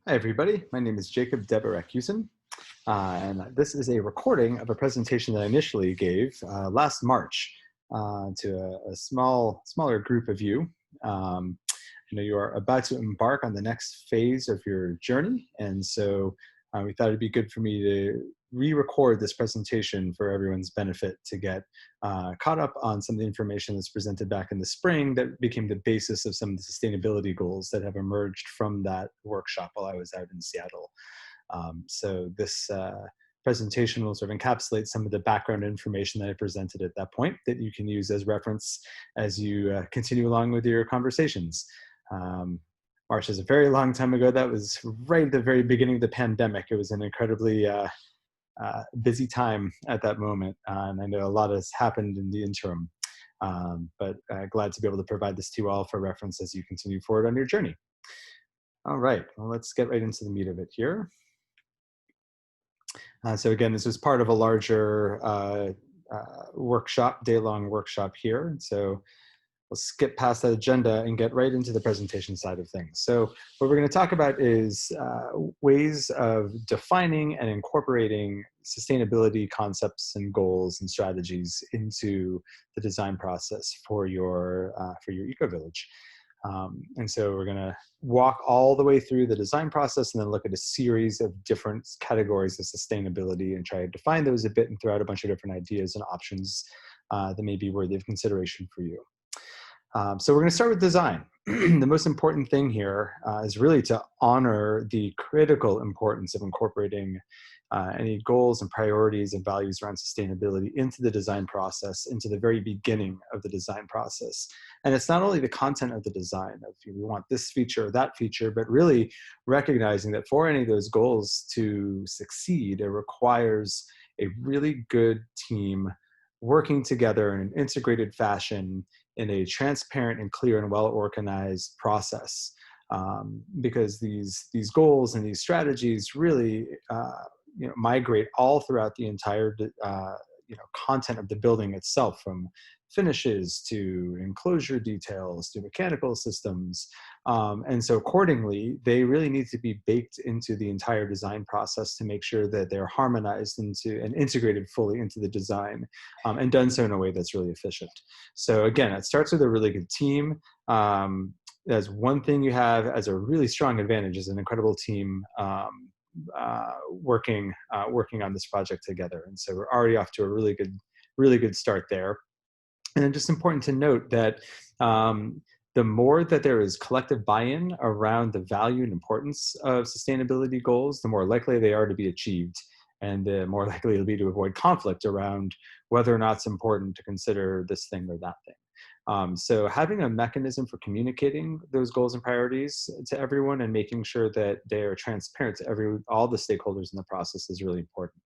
Hi, everybody. My name is Jacob Racusin, and this is a recording of a presentation that I initially gave last March to a smaller group of you. I know you are about to embark on the next phase of your journey, and so we thought it'd be good for me to re-record this presentation for everyone's benefit to get caught up on some of the information that's presented back in the spring that became the basis of some of the sustainability goals that have emerged from that workshop while I was out in Seattle. So this presentation will sort of encapsulate some of the background information that I presented at that point that you can use as reference as you continue along with your conversations. March is a very long time ago. That was right at the very beginning of the pandemic. It was an incredibly busy time at that moment, and I know a lot has happened in the interim. But glad to be able to provide this to you all for reference as you continue forward on your journey. All right, well, let's get right into the meat of it here. So again, this was part of a larger workshop, day-long workshop here. So we'll skip past that agenda and get right into the presentation side of things. So what we're going to talk about is ways of defining and incorporating sustainability concepts and goals and strategies into the design process for your eco-village. And so we're going to walk all the way through the design process and then look at a series of different categories of sustainability and try to define those a bit and throw out a bunch of different ideas and options that may be worthy of consideration for you. So we're going to start with design. The most important thing here is really to honor the critical importance of incorporating any goals and priorities and values around sustainability into the design process, into the very beginning of the design process. And it's not only the content of the design of we want this feature or that feature, but really recognizing that for any of those goals to succeed, it requires a really good team working together in an integrated fashion in a transparent and clear and well-organized process. Because these goals and these strategies really migrate all throughout the entire content of the building itself, from finishes to enclosure details to mechanical systems. And so accordingly, they really need to be baked into the entire design process to make sure that they're harmonized into and integrated fully into the design, and done so in a way that's really efficient. So again, it starts with a really good team. That's one thing you have as a really strong advantage is an incredible team working on this project together. And so we're already off to a really good start there. And then just important to note that the more that there is collective buy-in around the value and importance of sustainability goals, the more likely they are to be achieved, and the more likely it'll be to avoid conflict around whether or not it's important to consider this thing or that thing. So having a mechanism for communicating those goals and priorities to everyone and making sure that they are transparent to all the stakeholders in the process is really important.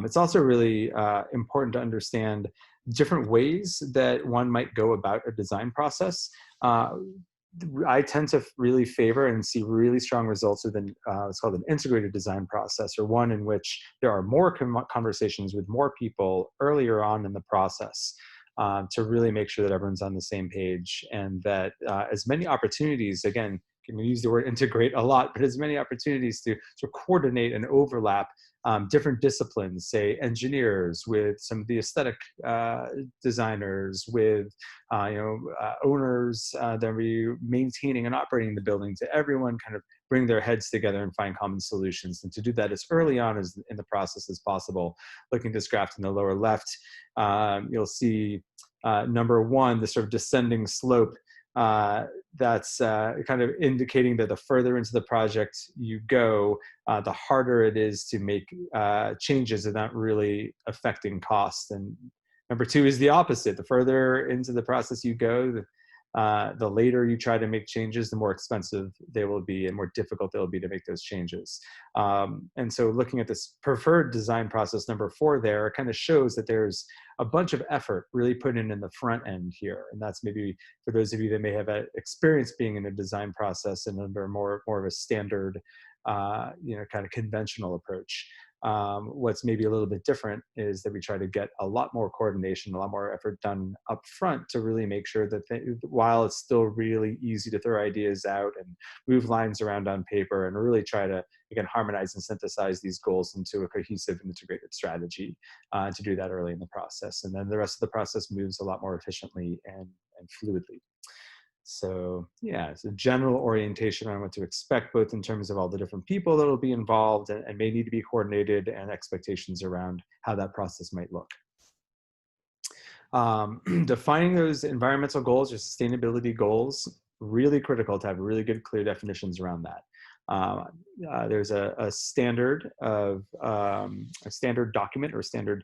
It's also really important to understand different ways that one might go about a design process. I tend to really favor and see really strong results with what's called an integrated design process, or one in which there are more conversations with more people earlier on in the process. To really make sure that everyone's on the same page, and that as many opportunities, again, can we use the word integrate a lot, but as many opportunities to coordinate and overlap different disciplines, say engineers with some of the aesthetic designers, with owners that are maintaining and operating the building, to everyone kind of bring their heads together and find common solutions. And to do that as early on as in the process as possible. Looking at this graph in the lower left, you'll see number one, the sort of descending slope that's kind of indicating that the further into the project you go, the harder it is to make changes that aren't really affecting cost. And number two is the opposite. The further into the process you go, the later you try to make changes, the more expensive they will be and more difficult they'll be to make those changes. And so looking at this preferred design process, number four there, kind of shows that there's a bunch of effort really put in the front end here. And that's maybe for those of you that may have experience being in a design process and under more of a standard, kind of conventional approach. What's maybe a little bit different is that we try to get a lot more coordination, a lot more effort done up front to really make sure that while it's still really easy to throw ideas out and move lines around on paper and really try to, again, harmonize and synthesize these goals into a cohesive and integrated strategy, to do that early in the process. And then the rest of the process moves a lot more efficiently and fluidly. So yeah, it's a general orientation on what to expect, both in terms of all the different people that will be involved and may need to be coordinated, and expectations around how that process might look. Defining those environmental goals or sustainability goals, really critical to have really good, clear definitions around that. There's a standard of a standard document or standard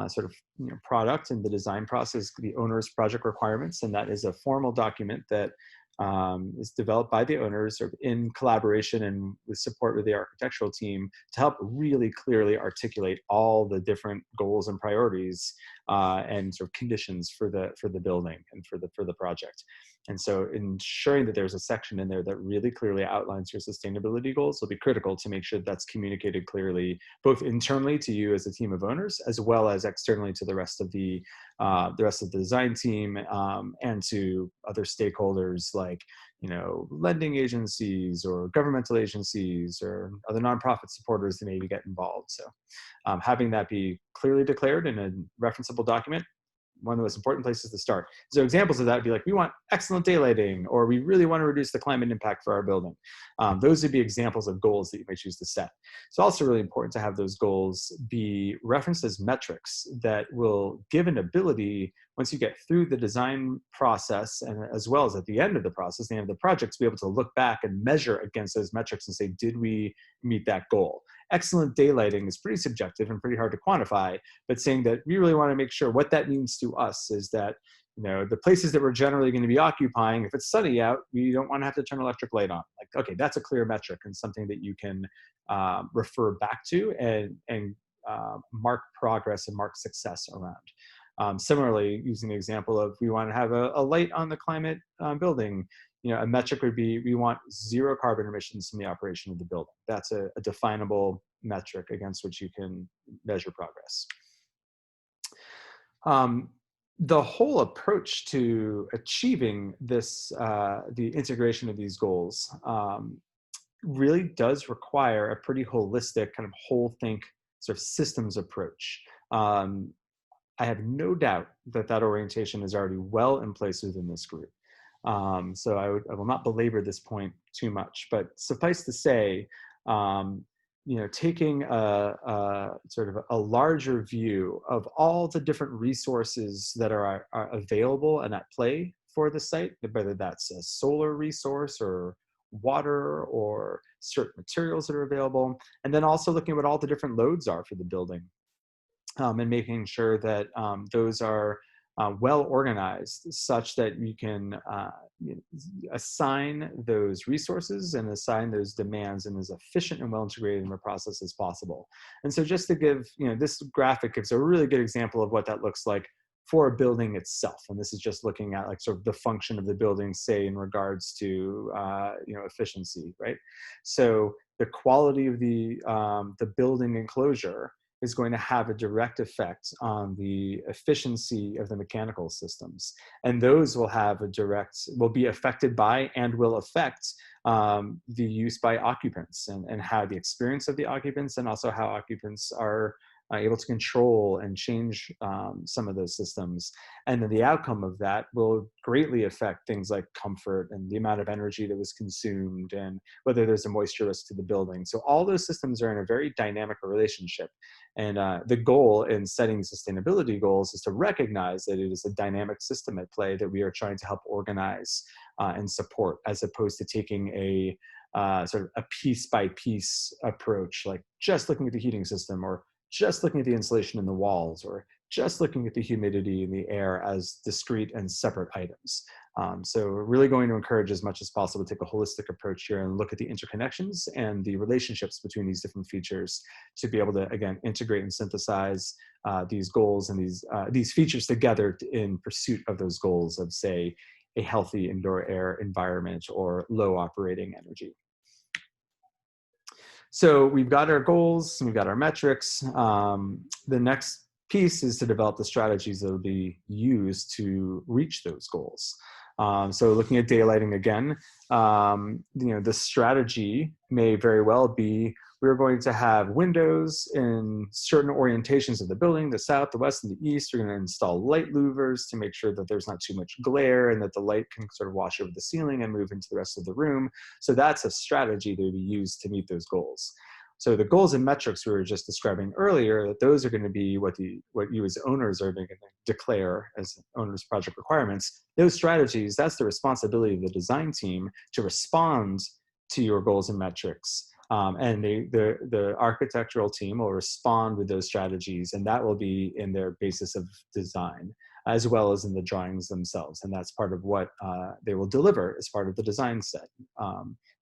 sort of product in the design process, the owner's project requirements, and that is a formal document that is developed by the owners sort of in collaboration and with support with the architectural team to help really clearly articulate all the different goals and priorities and sort of conditions for the building and for the project. And so ensuring that there's a section in there that really clearly outlines your sustainability goals will be critical to make sure that's communicated clearly, both internally to you as a team of owners, as well as externally to the rest of the design team, and to other stakeholders like, lending agencies or governmental agencies or other nonprofit supporters that maybe get involved. So having that be clearly declared in a referenceable document, one of the most important places to start. So examples of that would be like, we want excellent daylighting, or we really want to reduce the climate impact for our building. Those would be examples of goals that you may choose to set. It's also really important to have those goals be referenced as metrics that will give an ability, once you get through the design process, and as well as at the end of the process, the end of the project, to be able to look back and measure against those metrics and say, did we meet that goal? Excellent daylighting is pretty subjective and pretty hard to quantify, but saying that we really want to make sure what that means to us is that, the places that we're generally going to be occupying, if it's sunny out, we don't want to have to turn electric light on. Like, okay, that's a clear metric and something that you can refer back to and mark progress and mark success around. Similarly, using the example of we want to have a light on the climate building, a metric would be we want 0 carbon emissions from the operation of the building. That's a definable metric against which you can measure progress. The whole approach to achieving this, the integration of these goals, really does require a pretty holistic kind of whole think sort of systems approach. I have no doubt that orientation is already well in place within this group. So I will not belabor this point too much, but suffice to say, taking a sort of a larger view of all the different resources that are available and at play for the site, whether that's a solar resource or water or certain materials that are available, and then also looking at what all the different loads are for the building, and making sure that those are well organized such that you can assign those resources and assign those demands in as efficient and well integrated in the process as possible. And so just to give, this graphic gives a really good example of what that looks like for a building itself. And this is just looking at like sort of the function of the building, say in regards to efficiency, right? So the quality of the building enclosure is going to have a direct effect on the efficiency of the mechanical systems. And those will be affected by and will affect the use by occupants and how the experience of the occupants, and also how occupants are able to control and change some of those systems. And then the outcome of that will greatly affect things like comfort and the amount of energy that was consumed and whether there's a moisture risk to the building. So all those systems are in a very dynamic relationship. And the goal in setting sustainability goals is to recognize that it is a dynamic system at play that we are trying to help organize and support, as opposed to taking a sort of a piece by piece approach, like just looking at the heating system, or just looking at the insulation in the walls, or just looking at the humidity in the air as discrete and separate items. So we're really going to encourage as much as possible to take a holistic approach here and look at the interconnections and the relationships between these different features to be able to, again, integrate and synthesize these goals and these features together in pursuit of those goals of, say, a healthy indoor air environment or low operating energy. So we've got our goals and we've got our metrics. The next piece is to develop the strategies that will be used to reach those goals. So looking at daylighting again, the strategy may very well be we're going to have windows in certain orientations of the building, the south, the west, and the east. We're going to install light louvers to make sure that there's not too much glare and that the light can sort of wash over the ceiling and move into the rest of the room. So that's a strategy that we use to meet those goals. So the goals and metrics we were just describing earlier, that those are going to be what you as owners are going to declare as owners' project requirements. Those strategies, that's the responsibility of the design team to respond to your goals and metrics. And the architectural team will respond with those strategies, and that will be in their basis of design, as well as in the drawings themselves. And that's part of what they will deliver as part of the design set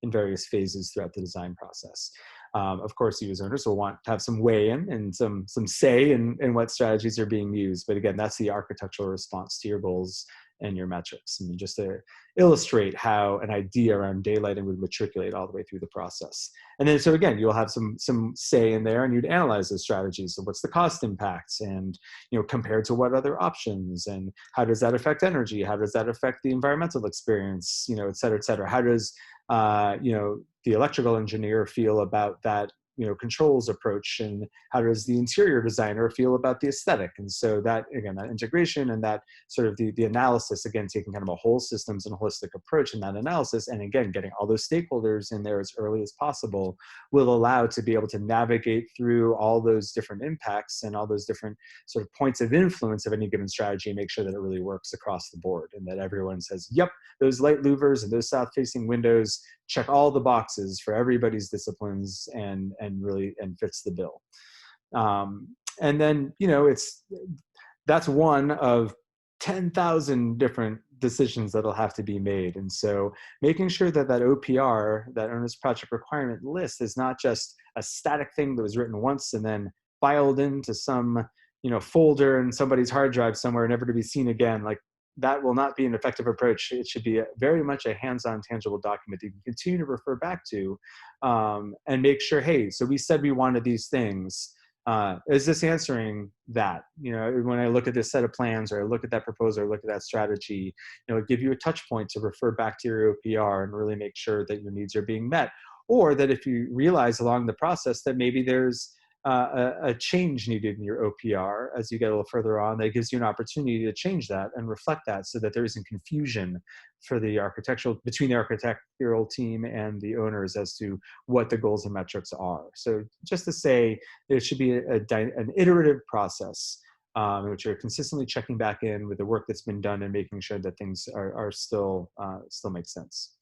in various phases throughout the design process. Of course, you as owners will want to have some weigh in and some say in what strategies are being used. But again, that's the architectural response to your goals and your metrics. And just to illustrate how an idea around daylighting would matriculate all the way through the process. And then, so again, you'll have some say in there, and you'd analyze those strategies. So what's the cost impact, and compared to what other options, and how does that affect energy? How does that affect the environmental experience? Et cetera, et cetera. How does the electrical engineer feel about that controls approach, and how does the interior designer feel about the aesthetic? And so that, again, that integration and that sort of the analysis, again, taking kind of a whole systems and holistic approach in that analysis, and again, getting all those stakeholders in there as early as possible, will allow to be able to navigate through all those different impacts and all those different sort of points of influence of any given strategy, and make sure that it really works across the board, and that everyone says, yep, those light louvers and those south-facing windows check all the boxes for everybody's disciplines and fits the bill. And then, that's one of 10,000 different decisions that'll have to be made. And so making sure that OPR, that Owner's Project Requirement List, is not just a static thing that was written once and then filed into some, folder in somebody's hard drive somewhere, never to be seen again. Like, that will not be an effective approach. It should be very much a hands-on, tangible document that you can continue to refer back to, and make sure, hey, so we said we wanted these things. Is this answering that? When I look at this set of plans, or I look at that proposal, or look at that strategy, give you a touch point to refer back to your OPR and really make sure that your needs are being met. Or that if you realize along the process that maybe there's a change needed in your OPR as you get a little further on, that gives you an opportunity to change that and reflect that, so that there isn't confusion for between the architectural team and the owners as to what the goals and metrics are. So just to say, there should be an iterative process in which you're consistently checking back in with the work that's been done and making sure that things are still make sense.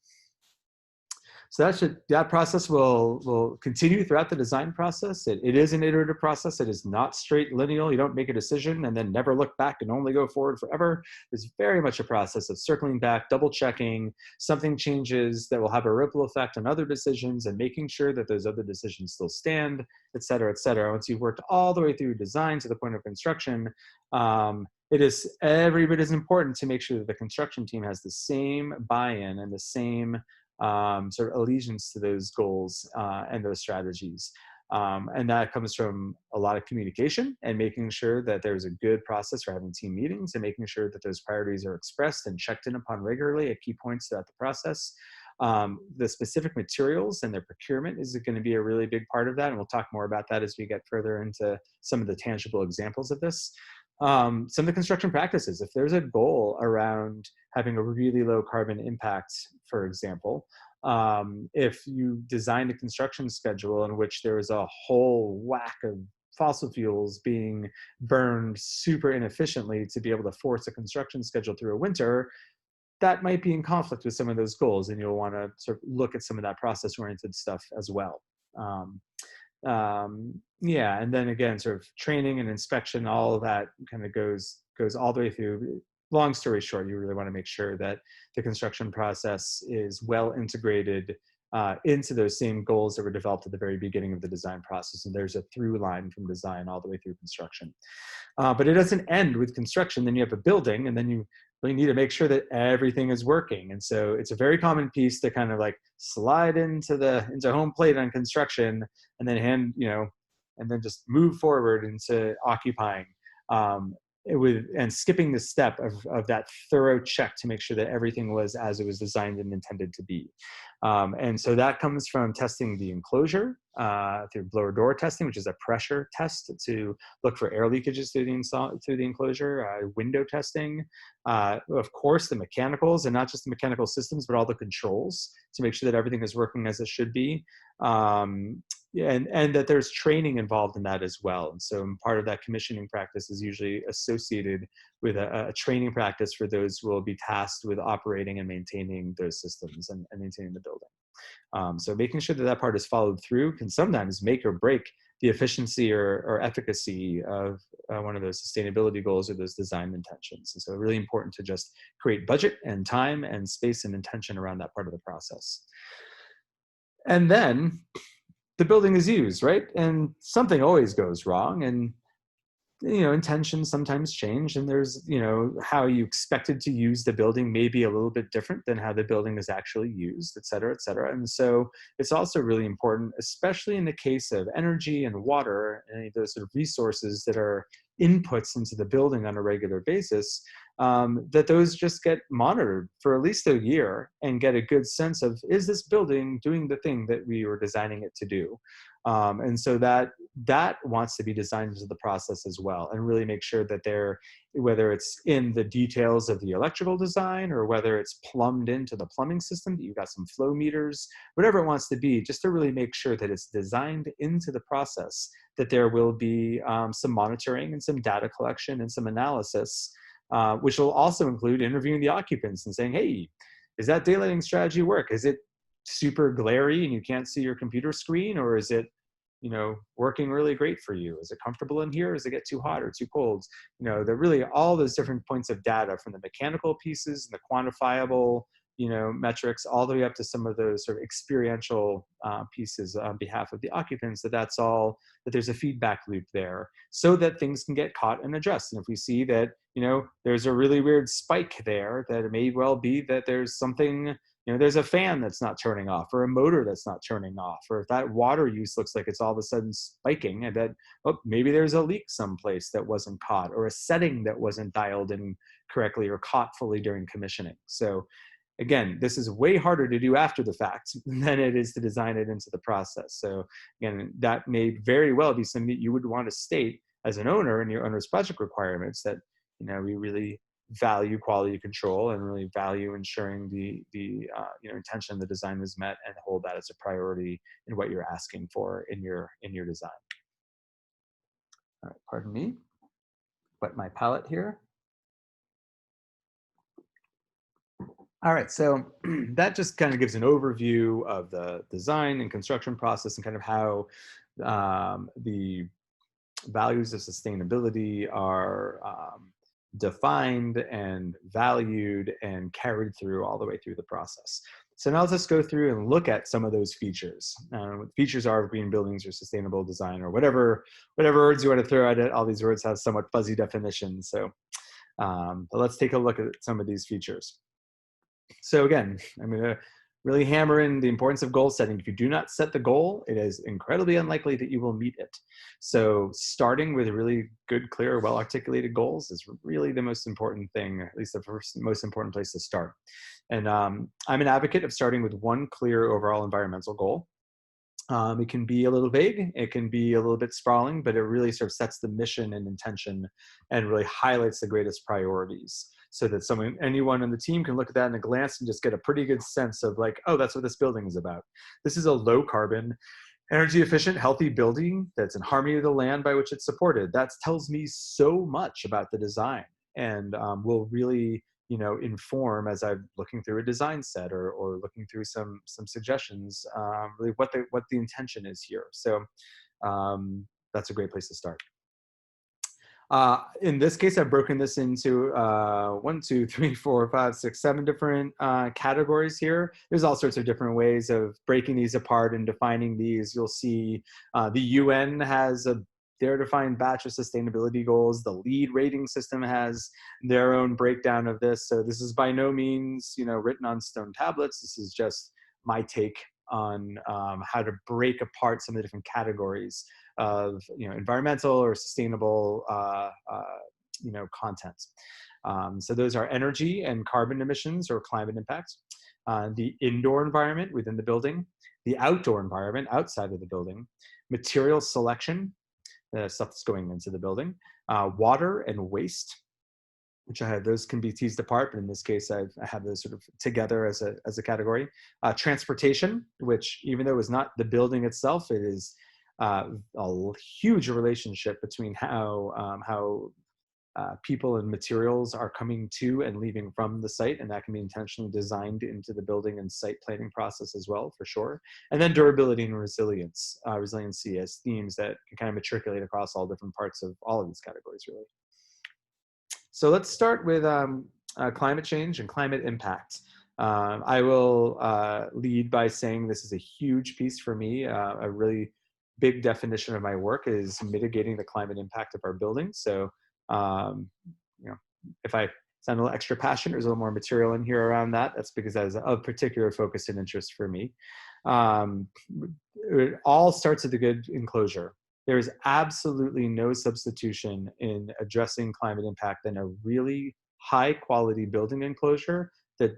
So that process will continue throughout the design process. It is an iterative process. It is not straight linear. You don't make a decision and then never look back and only go forward forever. There's very much a process of circling back, double checking, something changes that will have a ripple effect on other decisions, and making sure that those other decisions still stand, et cetera, et cetera. Once you've worked all the way through design to the point of construction, it is every bit as important to make sure that the construction team has the same buy-in and the same sort of allegiance to those goals and those strategies. And that comes from a lot of communication and making sure that there's a good process for having team meetings and making sure that those priorities are expressed and checked in upon regularly at key points throughout the process. The specific materials and their procurement is going to be a really big part of that. And we'll talk more about that as we get further into some of the tangible examples of this. Some of the construction practices, if there's a goal around having a really low carbon impact, for example, if you designed a construction schedule in which there is a whole whack of fossil fuels being burned super inefficiently to be able to force a construction schedule through a winter, that might be in conflict with some of those goals, and you'll want to sort of look at some of that process-oriented stuff as well. Yeah, and then again, sort of training and inspection, all of that kind of goes all the way through. Long story short, you really want to make sure that the construction process is well integrated into those same goals that were developed at the very beginning of the design process. And there's a through line from design all the way through construction. But it doesn't end with construction. Then you have a building, and then you really need to make sure that everything is working. And so it's a very common piece to kind of like slide into home plate on construction, and then and then just move forward into occupying. And skipping the step of that thorough check to make sure that everything was as it was designed and intended to be. And so that comes from testing the enclosure through blower door testing, which is a pressure test to look for air leakages through the enclosure, window testing, of course, the mechanicals, and not just the mechanical systems, but all the controls to make sure that everything is working as it should be. And that there's training involved in that as well. And so part of that commissioning practice is usually associated with a training practice for those who will be tasked with operating and maintaining those systems and maintaining the building. So making sure that that part is followed through can sometimes make or break the efficiency or efficacy of one of those sustainability goals or those design intentions. And so really important to just create budget and time and space and intention around that part of the process. And then the building is used, right? And something always goes wrong, and intentions sometimes change, and there's how you expected to use the building may be a little bit different than how the building is actually used, et cetera, et cetera. And so it's also really important, especially in the case of energy and water and those sort of resources that are inputs into the building on a regular basis, that those just get monitored for at least a year and get a good sense of, is this building doing the thing that we were designing it to do? And so that wants to be designed into the process as well, and really make sure that whether it's in the details of the electrical design or whether it's plumbed into the plumbing system, that you've got some flow meters, whatever it wants to be, just to really make sure that it's designed into the process, that there will be some monitoring and some data collection and some analysis, which will also include interviewing the occupants and saying, hey, is that daylighting strategy work? Is it super glary and you can't see your computer screen, or is it working really great for you? Is it comfortable in here? Does it get too hot or too cold? They're really all those different points of data, from the mechanical pieces and the quantifiable, metrics, all the way up to some of those sort of experiential pieces on behalf of the occupants, that there's a feedback loop there so that things can get caught and addressed. And if we see that, there's a really weird spike there, that it may well be that there's something, there's a fan that's not turning off, or a motor that's not turning off, or if that water use looks like it's all of a sudden spiking, and that, maybe there's a leak someplace that wasn't caught, or a setting that wasn't dialed in correctly or caught fully during commissioning. So again, this is way harder to do after the fact than it is to design it into the process. So again, that may very well be something that you would want to state as an owner in your owner's project requirements, that we really value quality control and really value ensuring the intention of the design was met, and hold that as a priority in what you're asking for in your design. All right, pardon me, wet my palette here. All right, so that just kind of gives an overview of the design and construction process, and kind of how the values of sustainability are defined and valued and carried through all the way through the process. So now let's just go through and look at some of those features. What features are of green buildings or sustainable design, or whatever words you want to throw at it. All these words have somewhat fuzzy definitions. So but let's take a look at some of these features. So again, I'm going to really hammer in the importance of goal setting. If you do not set the goal, it is incredibly unlikely that you will meet it. So starting with really good, clear, well-articulated goals is really the most important thing, at least the first most important place to start. And I'm an advocate of starting with one clear overall environmental goal. It can be a little vague, it can be a little bit sprawling, but it really sort of sets the mission and intention and really highlights the greatest priorities, so that anyone on the team can look at that in a glance and just get a pretty good sense of like, oh, that's what this building is about. This is a low carbon, energy efficient, healthy building that's in harmony with the land by which it's supported. That tells me so much about the design, and will really inform, as I'm looking through a design set or looking through some suggestions, really what the intention is here. So that's a great place to start. In this case, I've broken this into 1, 2, 3, 4, 5, 6, 7 different categories here. There's all sorts of different ways of breaking these apart and defining these. You'll see the UN has a their defined batch of sustainability goals. The LEED rating system has their own breakdown of this. So this is by no means, written on stone tablets. This is just my take on how to break apart some of the different categories of environmental or sustainable content. So those are energy and carbon emissions or climate impacts, the indoor environment within the building, the outdoor environment outside of the building, material selection, stuff that's going into the building, water and waste, which those can be teased apart, but in this case, I have those sort of together as a category. Transportation, which even though it's not the building itself, it is a huge relationship between how people and materials are coming to and leaving from the site, and that can be intentionally designed into the building and site planning process as well, for sure. And then durability and resiliency as themes that can kind of matriculate across all different parts of all of these categories, really. So let's start with climate change and climate impact. I will lead by saying this is a huge piece for me. A really big definition of my work is mitigating the climate impact of our buildings. So, if I sound a little extra passionate, there's a little more material in here around that. That's because that is of particular focus and interest for me. It all starts with a good enclosure. There is absolutely no substitution in addressing climate impact than a really high quality building enclosure that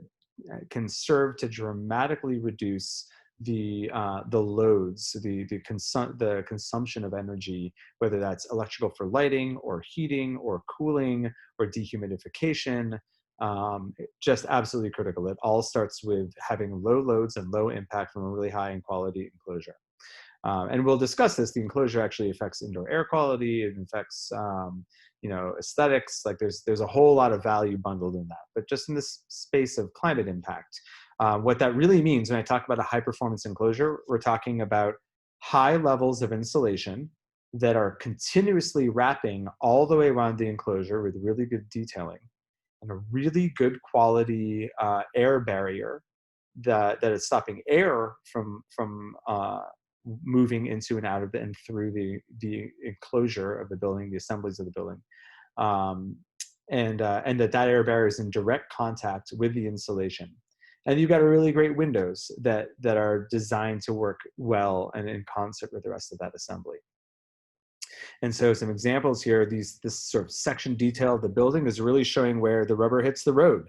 can serve to dramatically reduce the loads, the consumption of energy, whether that's electrical for lighting or heating or cooling or dehumidification. Just absolutely critical. It all starts with having low loads and low impact from a really high in quality enclosure. And we'll discuss this. The enclosure actually affects indoor air quality. It affects, aesthetics. Like there's a whole lot of value bundled in that. But just in this space of climate impact, what that really means when I talk about a high performance enclosure, we're talking about high levels of insulation that are continuously wrapping all the way around the enclosure with really good detailing and a really good quality air barrier that is stopping air from moving into and out of and through the enclosure of the building, the assemblies of the building, and that air barrier is in direct contact with the insulation. And you've got really great windows that are designed to work well and in concert with the rest of that assembly. And so some examples here, this sort of section detail of the building is really showing where the rubber hits the road.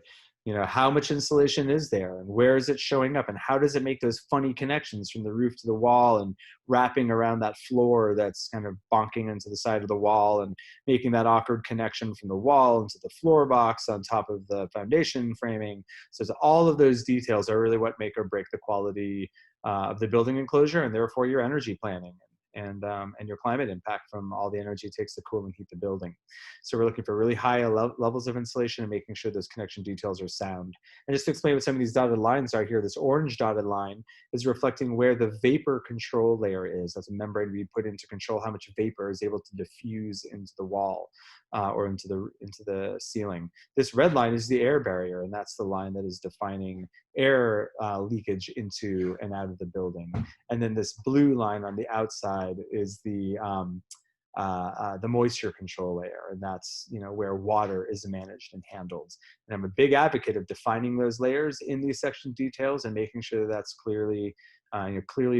How much insulation is there and where is it showing up and how does it make those funny connections from the roof to the wall and wrapping around that floor that's kind of bonking into the side of the wall and making that awkward connection from the wall into the floor box on top of the foundation framing. So all of those details are really what make or break the quality of the building enclosure and therefore your energy planning and your climate impact from all the energy it takes to cool and heat the building. So we're looking for really high levels of insulation and making sure those connection details are sound. And just to explain what some of these dotted lines are here, this orange dotted line is reflecting where the vapor control layer is. That's a membrane we put in to control how much vapor is able to diffuse into the wall or into the ceiling. This red line is the air barrier, and that's the line that is defining air leakage into and out of the building. And then this blue line on the outside is the moisture control layer, and that's where water is managed and handled. And I'm a big advocate of defining those layers in these section details and making sure that that's clearly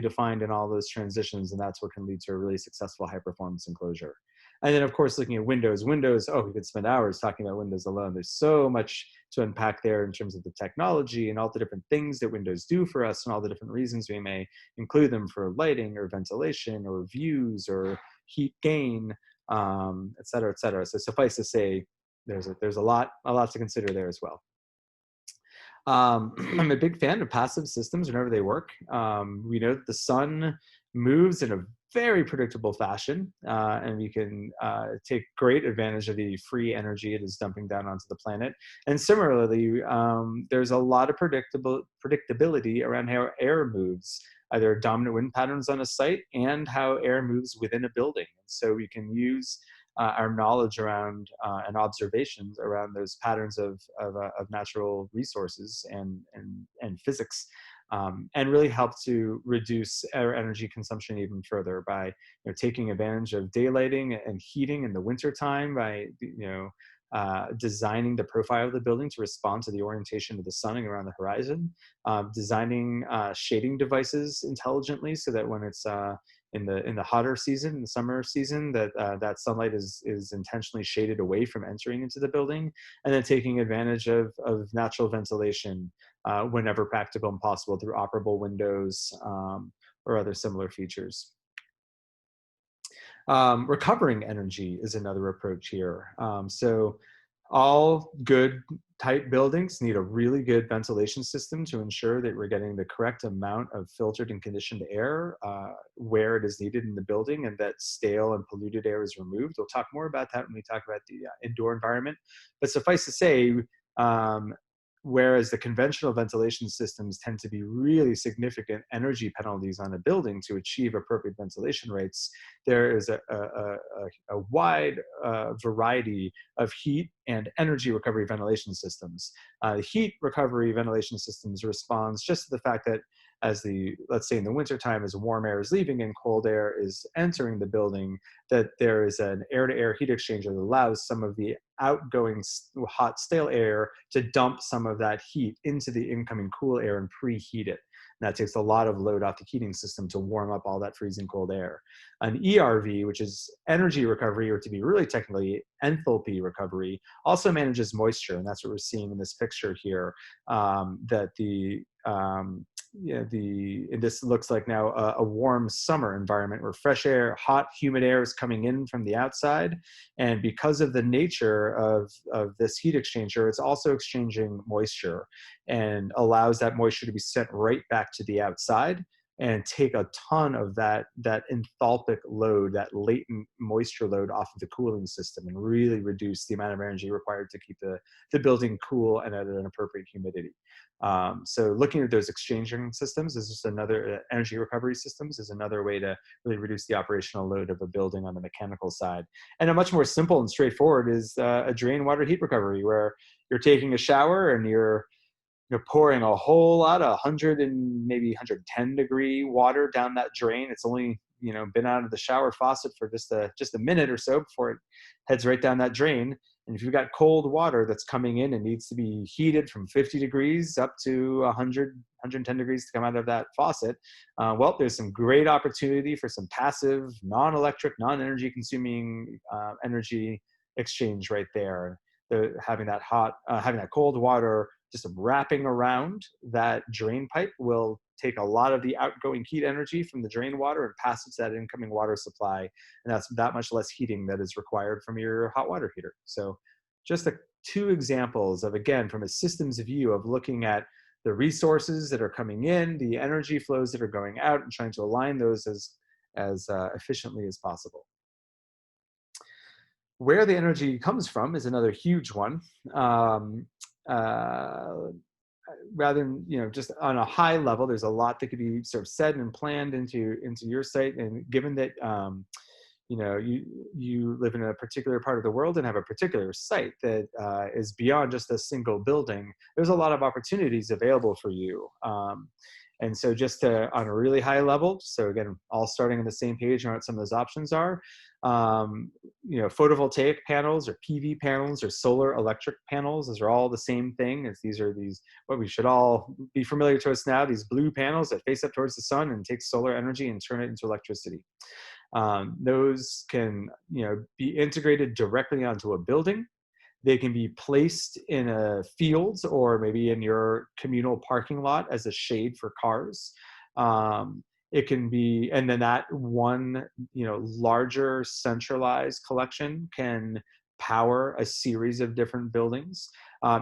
defined in all those transitions, and that's what can lead to a really successful high performance enclosure. And then of course looking at windows, we could spend hours talking about windows alone. There's so much to unpack there in terms of the technology and all the different things that windows do for us and all the different reasons we may include them for lighting or ventilation or views or heat gain, et cetera, et cetera. So suffice to say, there's a lot to consider there as well. I'm a big fan of passive systems whenever they work. We know that the sun moves in a very predictable fashion, and we can take great advantage of the free energy it is dumping down onto the planet. And similarly, there's a lot of predictability around how air moves, either dominant wind patterns on a site and how air moves within a building. So we can use our knowledge around and observations around those patterns of natural resources and physics and really help to reduce our energy consumption even further by taking advantage of daylighting and heating in the wintertime by designing the profile of the building to respond to the orientation of the sun around the horizon, designing shading devices intelligently so that when it's in the hotter season, in the summer season, that that sunlight is intentionally shaded away from entering into the building, and then taking advantage of natural ventilation whenever practical and possible through operable windows or other similar features. Recovering energy is another approach here. So all good type buildings need a really good ventilation system to ensure that we're getting the correct amount of filtered and conditioned air where it is needed in the building, and that stale and polluted air is removed. We'll talk more about that when we talk about the indoor environment. But suffice to say, whereas the conventional ventilation systems tend to be really significant energy penalties on a building to achieve appropriate ventilation rates, there is a wide variety of heat and energy recovery ventilation systems. Heat recovery ventilation systems responds just to the fact that let's say in the wintertime, as warm air is leaving and cold air is entering the building, that there is an air-to-air heat exchanger that allows some of the outgoing hot, stale air to dump some of that heat into the incoming cool air and preheat it. And that takes a lot of load off the heating system to warm up all that freezing cold air. An ERV, which is energy recovery, or to be really technically enthalpy recovery, also manages moisture. And that's what we're seeing in this picture here, that this looks like now a warm summer environment where fresh air, hot, humid air is coming in from the outside. And because of the nature of this heat exchanger, it's also exchanging moisture and allows that moisture to be sent right back to the outside and take a ton of that enthalpic load, that latent moisture load off of the cooling system, and really reduce the amount of energy required to keep the building cool and at an appropriate humidity. So looking at those exchanging systems is just another, energy recovery systems is another way to really reduce the operational load of a building on the mechanical side. And a much more simple and straightforward is a drain water heat recovery, where you're taking a shower and you're pouring a whole lot of 100 and maybe 110 degree water down that drain. It's only been out of the shower faucet for just a minute or so before it heads right down that drain. And if you've got cold water that's coming in and needs to be heated from 50 degrees up to 100, 110 degrees to come out of that faucet, well, there's some great opportunity for some passive, non-electric, non-energy consuming energy exchange right there. Having that cold water just wrapping around that drain pipe will take a lot of the outgoing heat energy from the drain water and pass it to that incoming water supply. And that's that much less heating that is required from your hot water heater. So just two examples of, again, from a systems view of looking at the resources that are coming in, the energy flows that are going out, and trying to align those as efficiently as possible. Where the energy comes from is another huge one. Rather than just on a high level, there's a lot that could be sort of said and planned into your site. And given that you live in a particular part of the world and have a particular site that is beyond just a single building, there's a lot of opportunities available for you. And so just on a really high level, so again, all starting on the same page on what some of those options are, photovoltaic panels or PV panels or solar electric panels, those are all the same thing. These are what we should all be familiar to us now, these blue panels that face up towards the sun and take solar energy and turn it into electricity. Those can be integrated directly onto a building. They can be placed in a field or maybe in your communal parking lot as a shade for cars. It can be, and then that one, larger centralized collection can power a series of different buildings.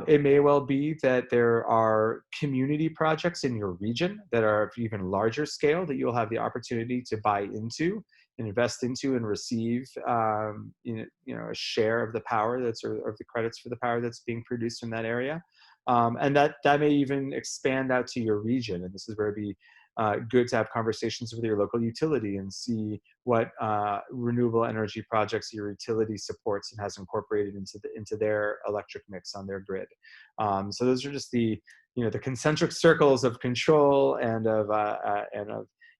It may well be that there are community projects in your region that are of even larger scale that you'll have the opportunity to buy into, invest into, and receive a share of the power or the credits for the power that's being produced in that area. And that may even expand out to your region. And this is where it'd be good to have conversations with your local utility and see what renewable energy projects your utility supports and has incorporated into their electric mix on their grid. So those are just the the concentric circles of control and of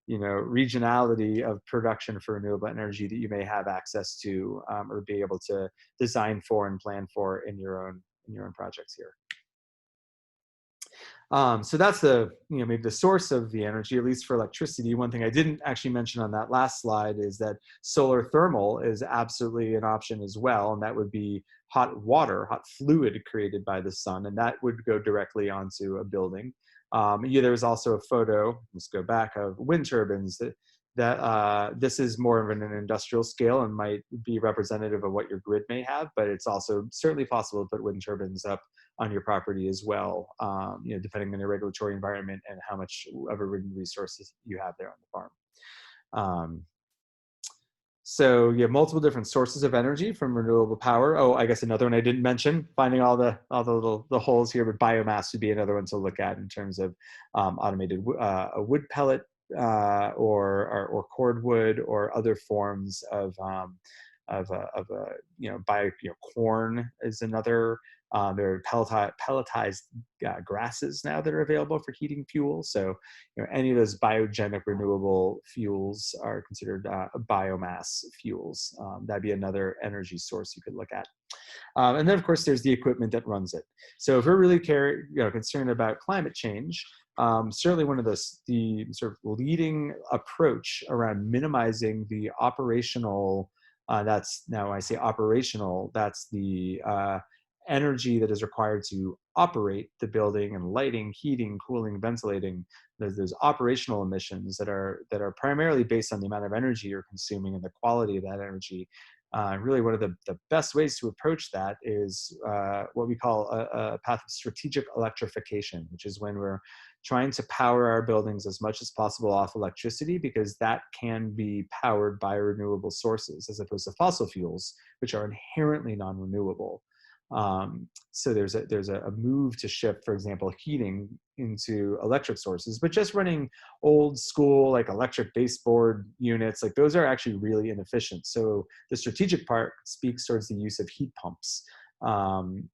regionality of production for renewable energy that you may have access to, or be able to design for and plan for in your own projects here. So that's maybe the source of the energy, at least for electricity. One thing I didn't actually mention on that last slide is that solar thermal is absolutely an option as well, and that would be hot water, hot fluid created by the sun, and that would go directly onto a building. There's also a photo, let's go back, of wind turbines that this is more of an industrial scale and might be representative of what your grid may have, but it's also certainly possible to put wind turbines up on your property as well, depending on the regulatory environment and how much of a wind resources you have there on the farm. So you have multiple different sources of energy from renewable power. Oh, I guess another one I didn't mention, finding all the little holes here, but biomass would be another one to look at in terms of automated a wood pellet or cordwood or other forms of corn is another. There are pelletized grasses now that are available for heating fuel. So, any of those biogenic renewable fuels are considered biomass fuels. That'd be another energy source you could look at. And then, of course, there's the equipment that runs it. So, if we're really concerned about climate change, certainly one of the sort of leading approach around minimizing the operational. That's now I say operational. That's the energy that is required to operate the building and lighting, heating, cooling, ventilating. There's operational emissions that are primarily based on the amount of energy you're consuming and the quality of that energy. Really, one of the best ways to approach that is what we call a path of strategic electrification, which is when we're trying to power our buildings as much as possible off electricity, because that can be powered by renewable sources as opposed to fossil fuels, which are inherently non-renewable. So there's a move to shift, for example, heating into electric sources, but just running old school like electric baseboard units, like those are actually really inefficient. So the strategic part speaks towards the use of heat pumps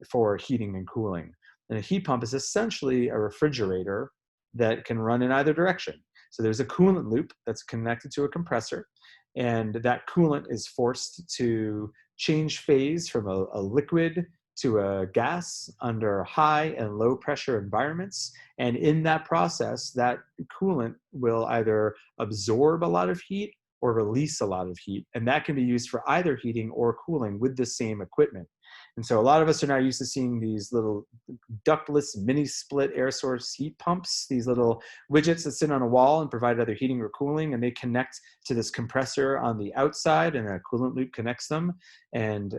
for heating and cooling. And a heat pump is essentially a refrigerator that can run in either direction. So there's a coolant loop that's connected to a compressor, and that coolant is forced to change phase from a liquid to a gas under high and low pressure environments. And in that process, that coolant will either absorb a lot of heat or release a lot of heat. And that can be used for either heating or cooling with the same equipment. And so a lot of us are now used to seeing these little ductless mini split air source heat pumps, these little widgets that sit on a wall and provide either heating or cooling, and they connect to this compressor on the outside, and a coolant loop connects them. And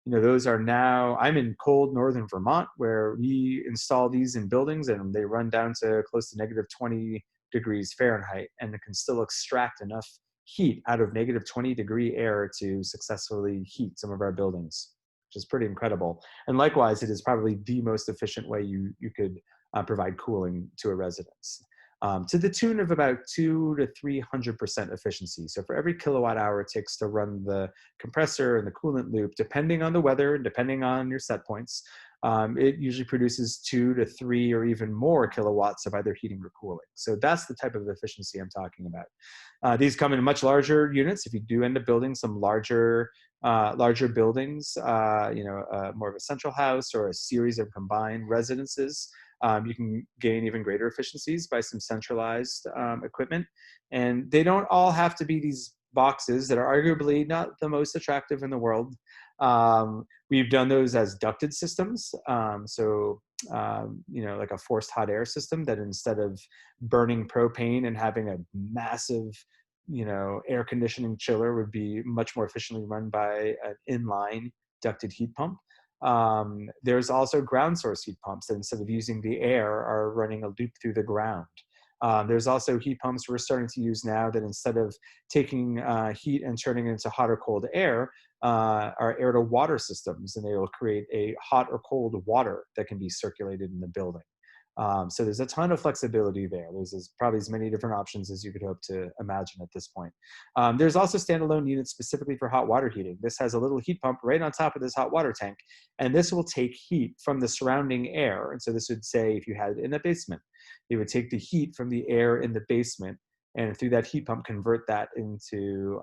those are now, I'm in cold northern Vermont, where we install these in buildings, and they run down to close to negative 20 degrees Fahrenheit, and it can still extract enough heat out of negative 20 degree air to successfully heat some of our buildings, which is pretty incredible. And likewise, it is probably the most efficient way you could provide cooling to a residence. To the tune of about 200 to 300% efficiency. So for every kilowatt hour it takes to run the compressor and the coolant loop, depending on the weather and depending on your set points, it usually produces 2 to 3 or even more kilowatts of either heating or cooling. So that's the type of efficiency I'm talking about. These come in much larger units. If you do end up building some larger buildings, more of a central house or a series of combined residences, you can gain even greater efficiencies by some centralized equipment. And they don't all have to be these boxes that are arguably not the most attractive in the world. We've done those as ducted systems. Like a forced hot air system that instead of burning propane and having a massive air conditioning chiller would be much more efficiently run by an inline ducted heat pump. There's also ground source heat pumps that instead of using the air are running a loop through the ground. There's also heat pumps we're starting to use now that instead of taking heat and turning it into hot or cold air, are air to water systems, and they will create a hot or cold water that can be circulated in the building. So there's a ton of flexibility there. There's probably as many different options as you could hope to imagine at this point. There's also standalone units specifically for hot water heating. This has a little heat pump right on top of this hot water tank, and this will take heat from the surrounding air. And so this would say if you had it in a basement, it would take the heat from the air in the basement, and through that heat pump convert that into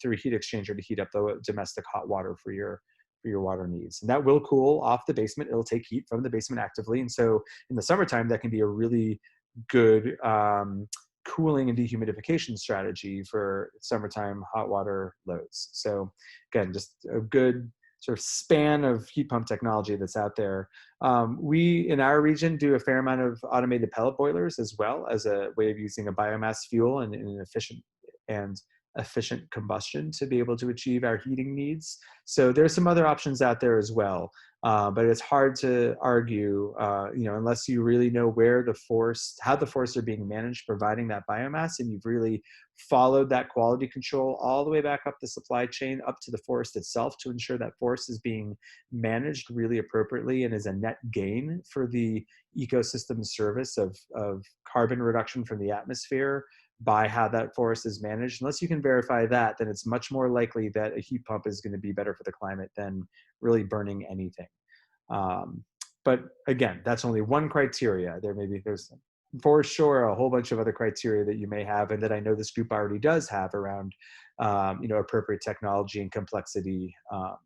through a heat exchanger to heat up the domestic hot water for your water needs. And that will cool off the basement. It'll take heat from the basement actively. And so in the summertime, that can be a really good cooling and dehumidification strategy for summertime hot water loads. So again, just a good sort of span of heat pump technology that's out there. We, in our region, do a fair amount of automated pellet boilers as well as a way of using a biomass fuel and an efficient combustion to be able to achieve our heating needs. So there's some other options out there as well. But it's hard to argue, unless you really know how the forests are being managed, providing that biomass, and you've really followed that quality control all the way back up the supply chain, up to the forest itself, to ensure that forest is being managed really appropriately and is a net gain for the ecosystem service of carbon reduction from the atmosphere by how that forest is managed. Unless you can verify that, then it's much more likely that a heat pump is going to be better for the climate than really burning anything. But again, that's only one criteria. There's for sure a whole bunch of other criteria that you may have, and that I know this group already does have around, appropriate technology and complexity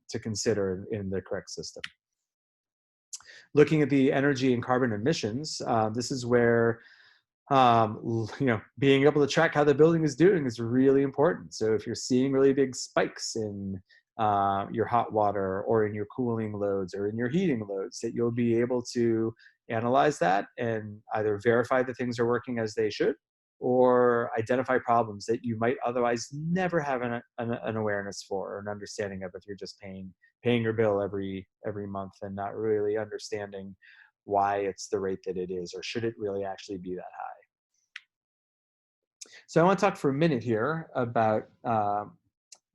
to consider in the correct system. Looking at the energy and carbon emissions, this is where being able to track how the building is doing is really important. So if you're seeing really big spikes in your hot water or in your cooling loads or in your heating loads, that you'll be able to analyze that and either verify that things are working as they should, or identify problems that you might otherwise never have an awareness for or an understanding of if you're just paying your bill every month and not really understanding why it's the rate that it is, or should it really actually be that high. So I want to talk for a minute here about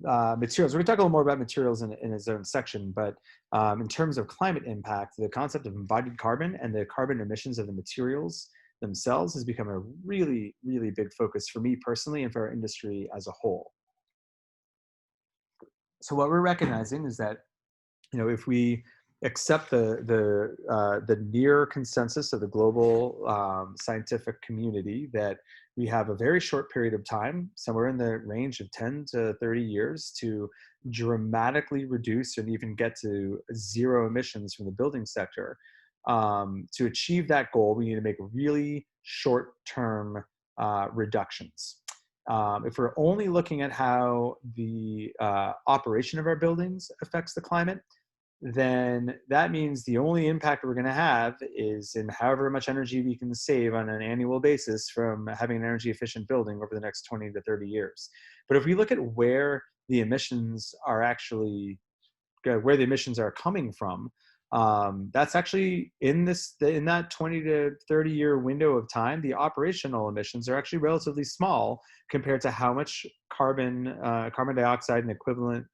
materials. We're going to talk a little more about materials in its own section, but in terms of climate impact, the concept of embodied carbon and the carbon emissions of the materials themselves has become a really, really big focus for me personally and for our industry as a whole. So what we're recognizing is that, if we accept the near consensus of the global scientific community that we have a very short period of time, somewhere in the range of 10 to 30 years, to dramatically reduce and even get to zero emissions from the building sector. To achieve that goal, we need to make really short-term reductions. If we're only looking at how the operation of our buildings affects the climate, then that means the only impact we're going to have is in however much energy we can save on an annual basis from having an energy efficient building over the next 20 to 30 years. But if we look at where the emissions are coming from, that's actually in that 20 to 30 year window of time, the operational emissions are actually relatively small compared to how much carbon dioxide and equivalent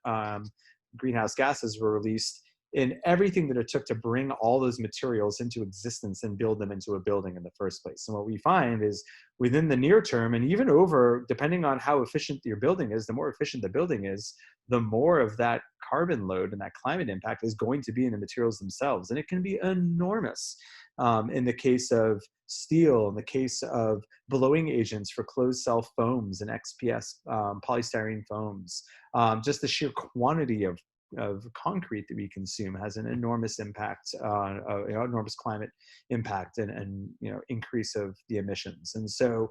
greenhouse gases were released in everything that it took to bring all those materials into existence and build them into a building in the first place. And what we find is within the near term, and even over, depending on how efficient your building is, the more efficient the building is, the more of that carbon load and that climate impact is going to be in the materials themselves. And it can be enormous. In the case of steel, in the case of blowing agents for closed cell foams and XPS polystyrene foams, just the sheer quantity of concrete that we consume has an enormous impact, enormous climate impact and increase of the emissions. And so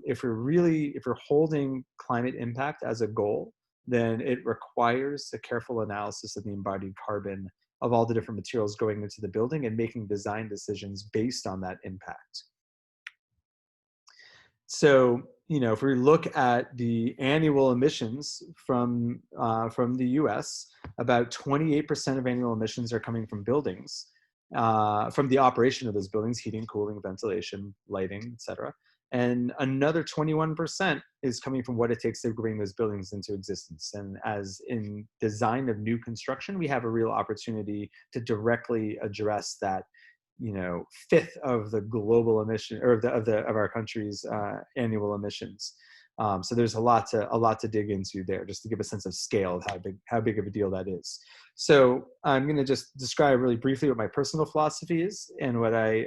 if we're holding climate impact as a goal, then it requires a careful analysis of the embodied carbon of all the different materials going into the building and making design decisions based on that impact. So, if we look at the annual emissions from the US, about 28% of annual emissions are coming from buildings, from the operation of those buildings, heating, cooling, ventilation, lighting, et cetera. And another 21% is coming from what it takes to bring those buildings into existence. And as in design of new construction, we have a real opportunity to directly address that fifth of the global emission, or of our country's annual emissions. So there's a lot to dig into there, just to give a sense of scale of how big of a deal that is. So I'm going to just describe really briefly what my personal philosophy is, and what I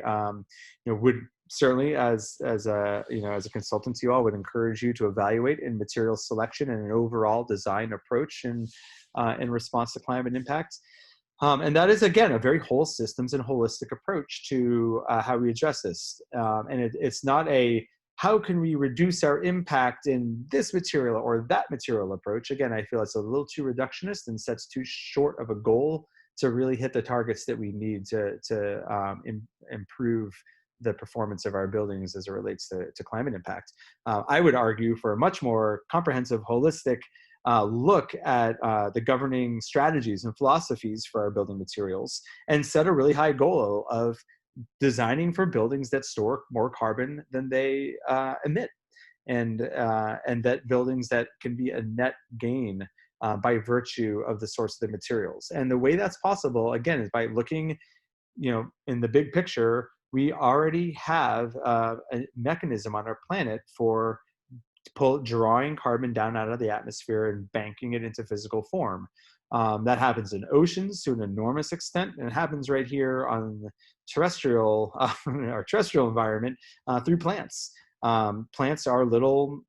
would certainly, as a consultant to you all, would encourage you to evaluate in material selection and an overall design approach in response to climate impact. And that is, again, a very whole systems and holistic approach to how we address this. And it's not a how can we reduce our impact in this material or that material approach. Again, I feel it's a little too reductionist and sets too short of a goal to really hit the targets that we need to improve the performance of our buildings as it relates to climate impact. I would argue for a much more comprehensive, holistic look at the governing strategies and philosophies for our building materials, and set a really high goal of designing for buildings that store more carbon than they emit, and that buildings that can be a net gain by virtue of the source of the materials. And the way that's possible, again, is by looking, in the big picture. We already have a mechanism on our planet for drawing carbon down out of the atmosphere and banking it into physical form. That happens in oceans to an enormous extent, and it happens right here on the terrestrial, our terrestrial environment through plants. Plants are little,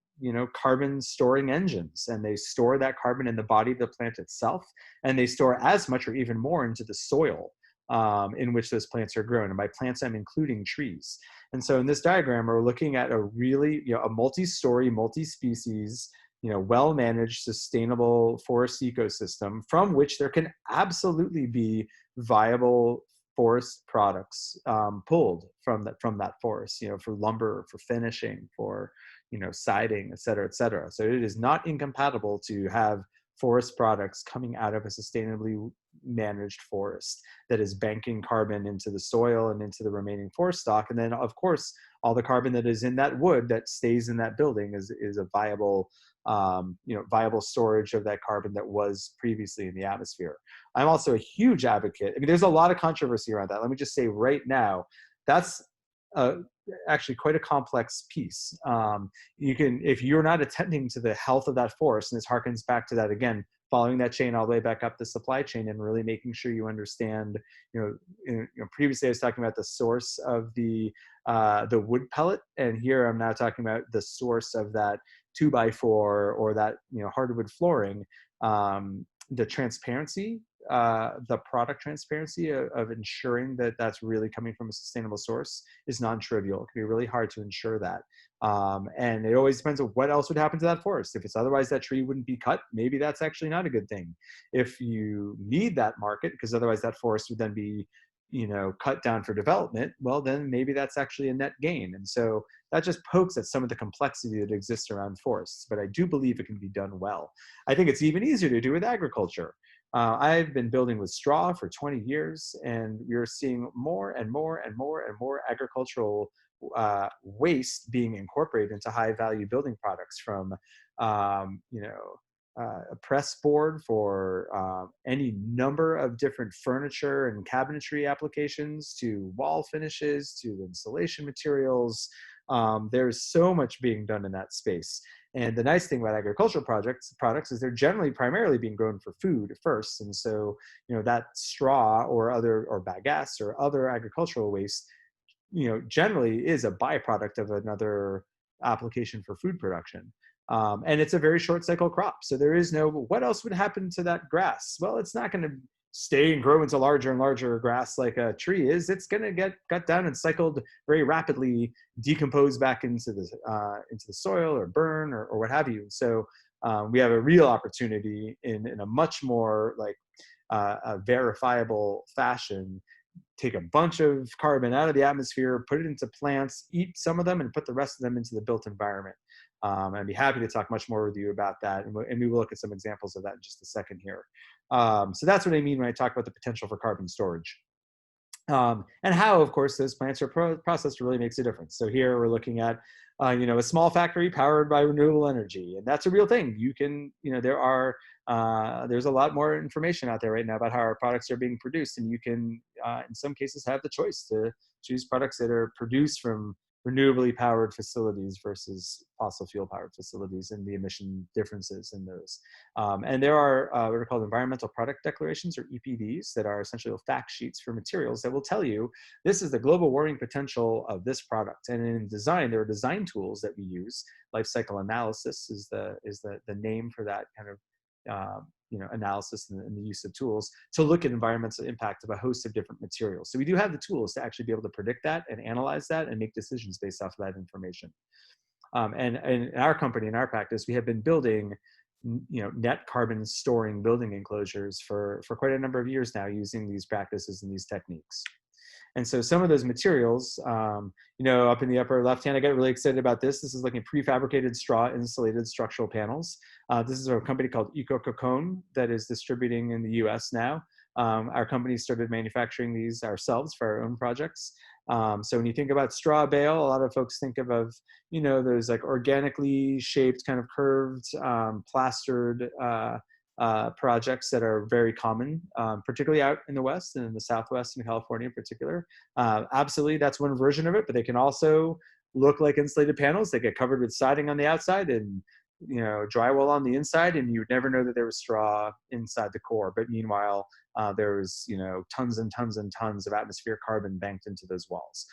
carbon storing engines, and they store that carbon in the body of the plant itself, and they store as much or even more into the soil in which those plants are grown. And by plants, I'm including trees. And so in this diagram, we're looking at a really, a multi-story, multi-species, well-managed, sustainable forest ecosystem from which there can absolutely be viable forest products pulled from that forest, for lumber, for finishing, for, siding, et cetera, et cetera. So it is not incompatible to have forest products coming out of a sustainably managed forest that is banking carbon into the soil and into the remaining forest stock. And then, of course, all the carbon that is in that wood that stays in that building is a viable, viable storage of that carbon that was previously in the atmosphere. I'm also a huge advocate. There's a lot of controversy around that. Let me just say right now, that's actually quite a complex piece. If you're not attending to the health of that forest, and this harkens back to that again, following that chain all the way back up the supply chain, and really making sure you understand, previously I was talking about the source of the wood pellet, and here I'm now talking about the source of that 2x4 or that hardwood flooring. The transparency, the product transparency of ensuring that that's really coming from a sustainable source is non-trivial. It can be really hard to ensure that. And it always depends on what else would happen to that forest. If it's otherwise that tree wouldn't be cut, maybe that's actually not a good thing. If you need that market, because otherwise that forest would then be cut down for development, well, then maybe that's actually a net gain. And so that just pokes at some of the complexity that exists around forests, but I do believe it can be done well. I think it's even easier to do with agriculture. I've been building with straw for 20 years, and we're seeing more and more and more and more agricultural waste being incorporated into high value building products, from a press board for any number of different furniture and cabinetry applications, to wall finishes, to insulation materials. There's so much being done in that space. And the nice thing about agricultural products is they're generally primarily being grown for food first. And so, that straw or bagasse or other agricultural waste, generally is a byproduct of another application for food production. And it's a very short cycle crop. So there is what else would happen to that grass? Well, it's not going to stay and grow into larger and larger grass like a tree is. It's going to get cut down and cycled very rapidly, decompose back into the soil or burn or what have you. So we have a real opportunity in a much more a verifiable fashion, take a bunch of carbon out of the atmosphere, put it into plants, eat some of them, and put the rest of them into the built environment. I'd be happy to talk much more with you about that, and we will look at some examples of that in just a second here. So that's what I mean when I talk about the potential for carbon storage. And how, of course, those plants are processed really makes a difference. So here we're looking at, a small factory powered by renewable energy, and that's a real thing. You can, there are there's a lot more information out there right now about how our products are being produced, and you can, in some cases, have the choice to choose products that are produced from renewably powered facilities versus fossil fuel powered facilities, and the emission differences in those. And there are what are called environmental product declarations, or EPDs, that are essentially fact sheets for materials that will tell you this is the global warming potential of this product. And in design, there are design tools that we use. Life cycle analysis is the name for that kind of analysis and the use of tools to look at environmental impact of a host of different materials. So we do have the tools to actually be able to predict that and analyze that and make decisions based off of that information. And in our company, in our practice, we have been building net carbon storing building enclosures for quite a number of years now, using these practices and these techniques. And so some of those materials, up in the upper left hand, I get really excited about this. This is looking at prefabricated straw insulated structural panels. This is a company called EcoCocone that is distributing in the US now. Our company started manufacturing these ourselves for our own projects. So when you think about straw bale, a lot of folks think of those like organically shaped, kind of curved, plastered projects that are very common, particularly out in the West and in the Southwest in California in particular. Absolutely, that's one version of it, but they can also look like insulated panels. They get covered with siding on the outside and drywall on the inside, and you would never know that there was straw inside the core. But meanwhile, there was tons and tons and tons of atmospheric carbon banked into those walls.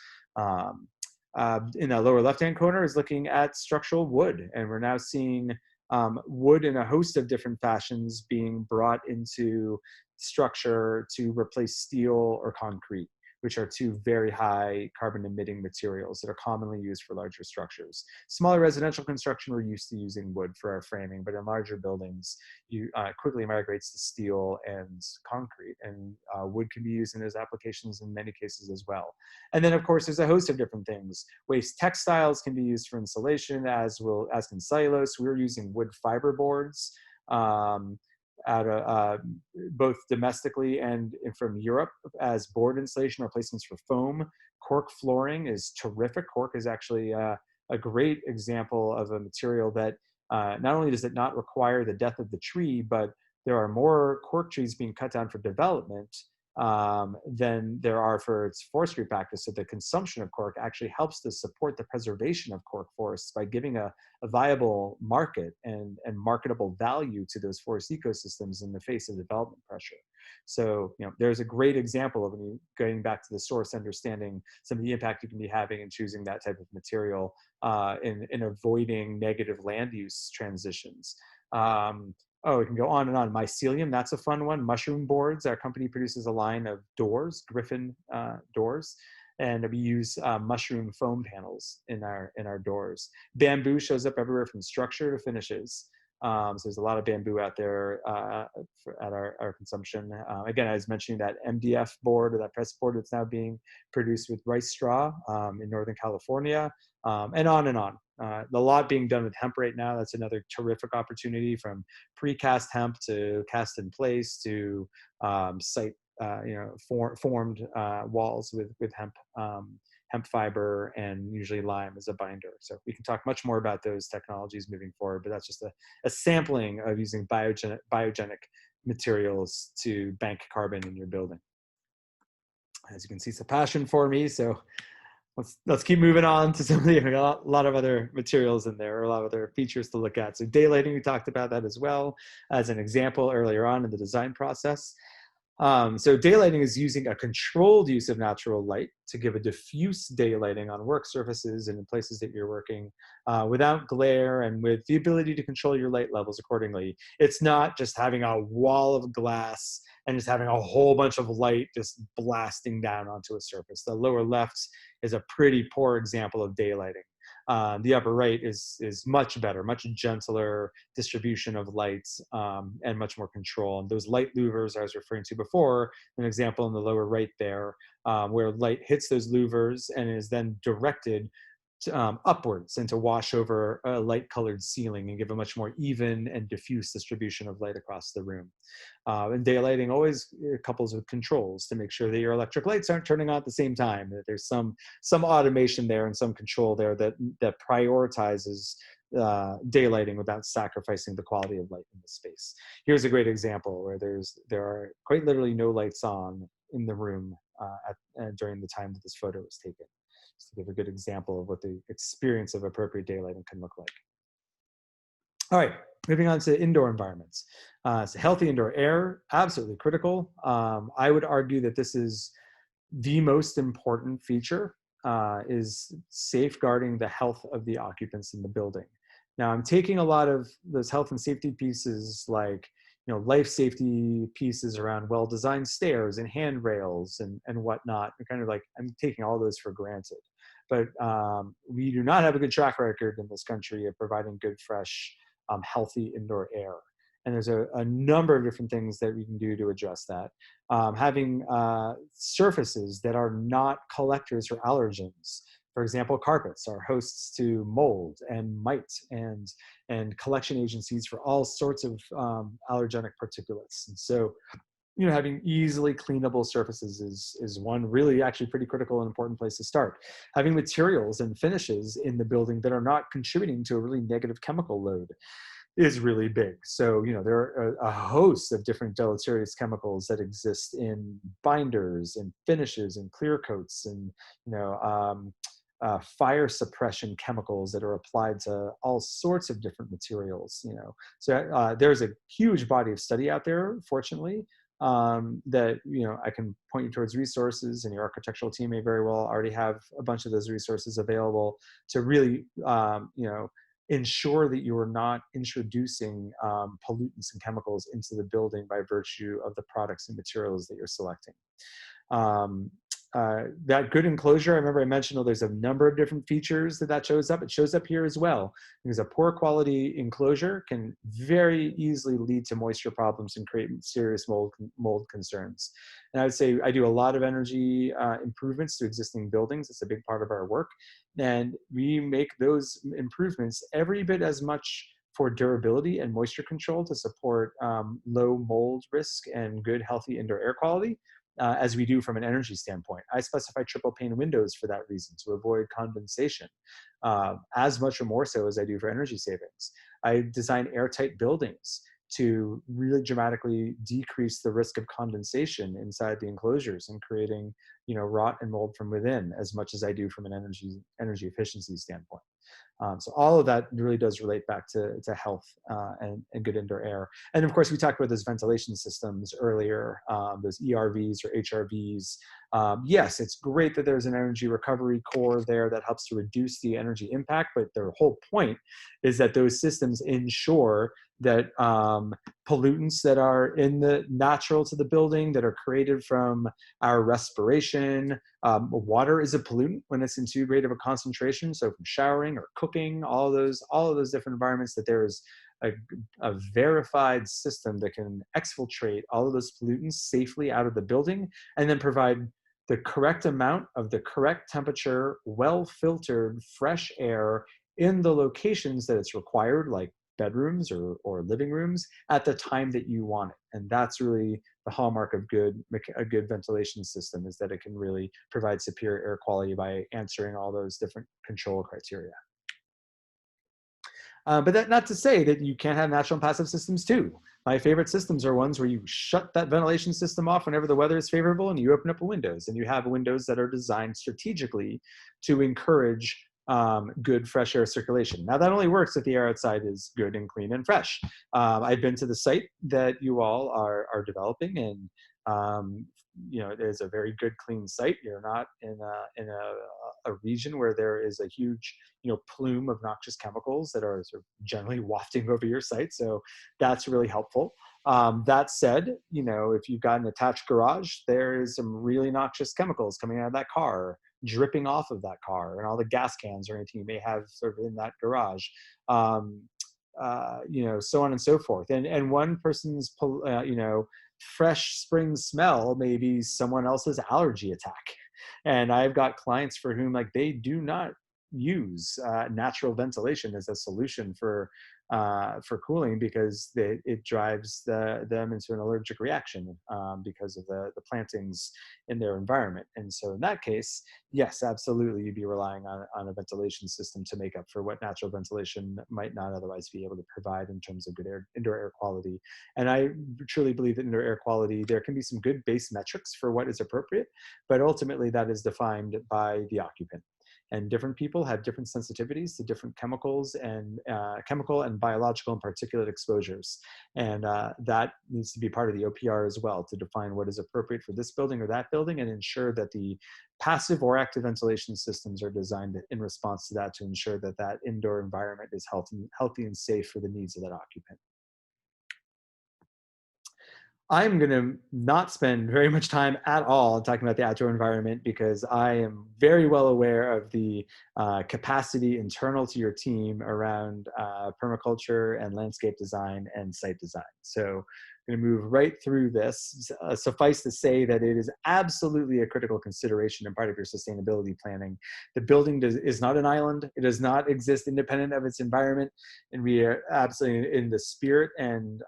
In the lower left-hand corner is looking at structural wood, and we're now seeing wood in a host of different fashions being brought into structure to replace steel or concrete, which are two very high carbon emitting materials that are commonly used for larger structures. Smaller residential construction, we're used to using wood for our framing, but in larger buildings, you quickly migrates to steel and concrete, and wood can be used in those applications in many cases as well. And then of course, there's a host of different things. Waste textiles can be used for insulation, as can cellulose. We're using wood fiber boards, both domestically and from Europe as board insulation replacements for foam. Cork flooring is terrific. Cork is actually a great example of a material that not only does it not require the death of the tree, but there are more cork trees being cut down for development than there are for its forestry practice. So the consumption of cork actually helps to support the preservation of cork forests by giving a viable market and marketable value to those forest ecosystems in the face of development pressure. So there's a great example of going back to the source, understanding some of the impact you can be having in choosing that type of material in avoiding negative land use transitions. We can go on and on. Mycelium, that's a fun one. Mushroom boards. Our company produces a line of doors, Griffin doors, and we use mushroom foam panels in our doors. Bamboo shows up everywhere from structure to finishes. So there's a lot of bamboo out there at our consumption. Again, I was mentioning that MDF board, or that press board, that's now being produced with rice straw in Northern California, and on and on. A lot being done with hemp right now. That's another terrific opportunity, from precast hemp to cast in place to formed walls with hemp fiber, and usually lime as a binder. So we can talk much more about those technologies moving forward, but that's just a sampling of using biogenic materials to bank carbon in your building. As you can see, it's a passion for me, so let's keep moving on to some of a lot of other materials in there, or a lot of other features to look at. So daylighting, we talked about that as well as an example earlier on in the design process. So daylighting is using a controlled use of natural light to give a diffuse daylighting on work surfaces and in places that you're working without glare, and with the ability to control your light levels accordingly. It's not just having a wall of glass and just having a whole bunch of light just blasting down onto a surface. The lower left is a pretty poor example of daylighting. The upper right is much better, much gentler distribution of lights, and much more control. And those light louvers I was referring to before, an example in the lower right there, where light hits those louvers and is then directed upwards and to wash over a light-colored ceiling and give a much more even and diffuse distribution of light across the room. And daylighting always couples with controls to make sure that your electric lights aren't turning on at the same time, that there's some automation there and some control there that prioritizes daylighting without sacrificing the quality of light in the space. Here's a great example where there are quite literally no lights on in the room during the time that this photo was taken. Just to give a good example of what the experience of appropriate daylighting can look like. All right, moving on to indoor environments. So healthy indoor air, absolutely critical. I would argue that this is the most important feature, is safeguarding the health of the occupants in the building. Now, I'm taking a lot of those health and safety pieces, like life safety pieces around well-designed stairs and handrails and whatnot. Kind of like I'm taking all those for granted. But we do not have a good track record in this country of providing good, fresh, healthy indoor air. And there's a number of different things that we can do to address that. Having surfaces that are not collectors for allergens. For example, carpets are hosts to mold and mite and collection agencies for all sorts of allergenic particulates. And so, having easily cleanable surfaces is one really actually pretty critical and important place to start. Having materials and finishes in the building that are not contributing to a really negative chemical load is really big. So, there are a host of different deleterious chemicals that exist in binders and finishes and clear coats and, fire suppression chemicals that are applied to all sorts of different materials, So there's a huge body of study out there, fortunately, that, I can point you towards resources, and your architectural team may very well already have a bunch of those resources available to really, ensure that you are not introducing pollutants and chemicals into the building by virtue of the products and materials that you're selecting. That good enclosure, I remember I mentioned, there's a number of different features that shows up. It shows up here as well, because a poor quality enclosure can very easily lead to moisture problems and create serious mold concerns. And I would say I do a lot of energy improvements to existing buildings. It's a big part of our work. And we make those improvements every bit as much for durability and moisture control to support low mold risk and good, healthy indoor air quality, as we do from an energy standpoint. I specify triple pane windows for that reason, to avoid condensation, as much or more so as I do for energy savings. I design airtight buildings to really dramatically decrease the risk of condensation inside the enclosures and creating, rot and mold from within, as much as I do from an energy efficiency standpoint. So all of that really does relate back to health and good indoor air. And of course, we talked about those ventilation systems earlier, those ERVs or HRVs. Yes, it's great that there's an energy recovery core there that helps to reduce the energy impact, but their whole point is that those systems ensure that pollutants that are in the natural to the building, that are created from our respiration. Water is a pollutant when it's in too great of a concentration. So from showering or cooking, all of those different environments, that there is a verified system that can exfiltrate all of those pollutants safely out of the building, and then provide the correct amount of the correct temperature, well-filtered, fresh air in the locations that it's required, like bedrooms or living rooms, at the time that you want it. And that's really the hallmark of a good ventilation system, is that it can really provide superior air quality by answering all those different control criteria. But that not to say that you can't have natural and passive systems too. My favorite systems are ones where you shut that ventilation system off whenever the weather is favorable, and you open up the windows, and you have windows that are designed strategically to encourage good fresh air circulation. Now, that only works if the air outside is good and clean and fresh. I've been to the site that you all are developing, and there's a very good, clean site. You're not in a region where there is a huge plume of noxious chemicals that are sort of generally wafting over your site. So that's really helpful. That said, if you've got an attached garage, there is some really noxious chemicals coming out of that car, dripping off of that car, and all the gas cans or anything you may have sort of in that garage, so on and so forth. And one person's, fresh spring smell may be someone else's allergy attack. And I've got clients for whom, they do not use natural ventilation as a solution for cooling, because it drives them into an allergic reaction because of the plantings in their environment. And so in that case, yes, absolutely, you'd be relying on a ventilation system to make up for what natural ventilation might not otherwise be able to provide in terms of good indoor air quality. And I truly believe that indoor air quality, there can be some good base metrics for what is appropriate, but ultimately that is defined by the occupant. And different people have different sensitivities to different chemicals and chemical and biological and particulate exposures. And that needs to be part of the OPR as well, to define what is appropriate for this building or that building, and ensure that the passive or active ventilation systems are designed in response to that, to ensure that that indoor environment is healthy and safe for the needs of that occupant. I'm going to not spend very much time at all talking about the outdoor environment, because I am very well aware of the capacity internal to your team around permaculture and landscape design and site design. So I'm going to move right through this. Suffice to say that it is absolutely a critical consideration and part of your sustainability planning. The building is not an island. It does not exist independent of its environment. And we are absolutely in the spirit and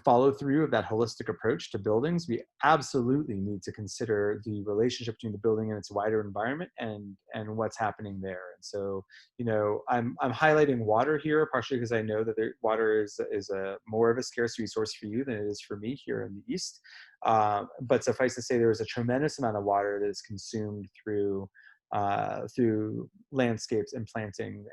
follow through of that holistic approach to buildings. We absolutely need to consider the relationship between the building and its wider environment, and what's happening there. And so, I'm highlighting water here partially because I know that water is a more of a scarce resource for you than it is for me here in the East. But suffice to say, there is a tremendous amount of water that is consumed through landscapes and planting.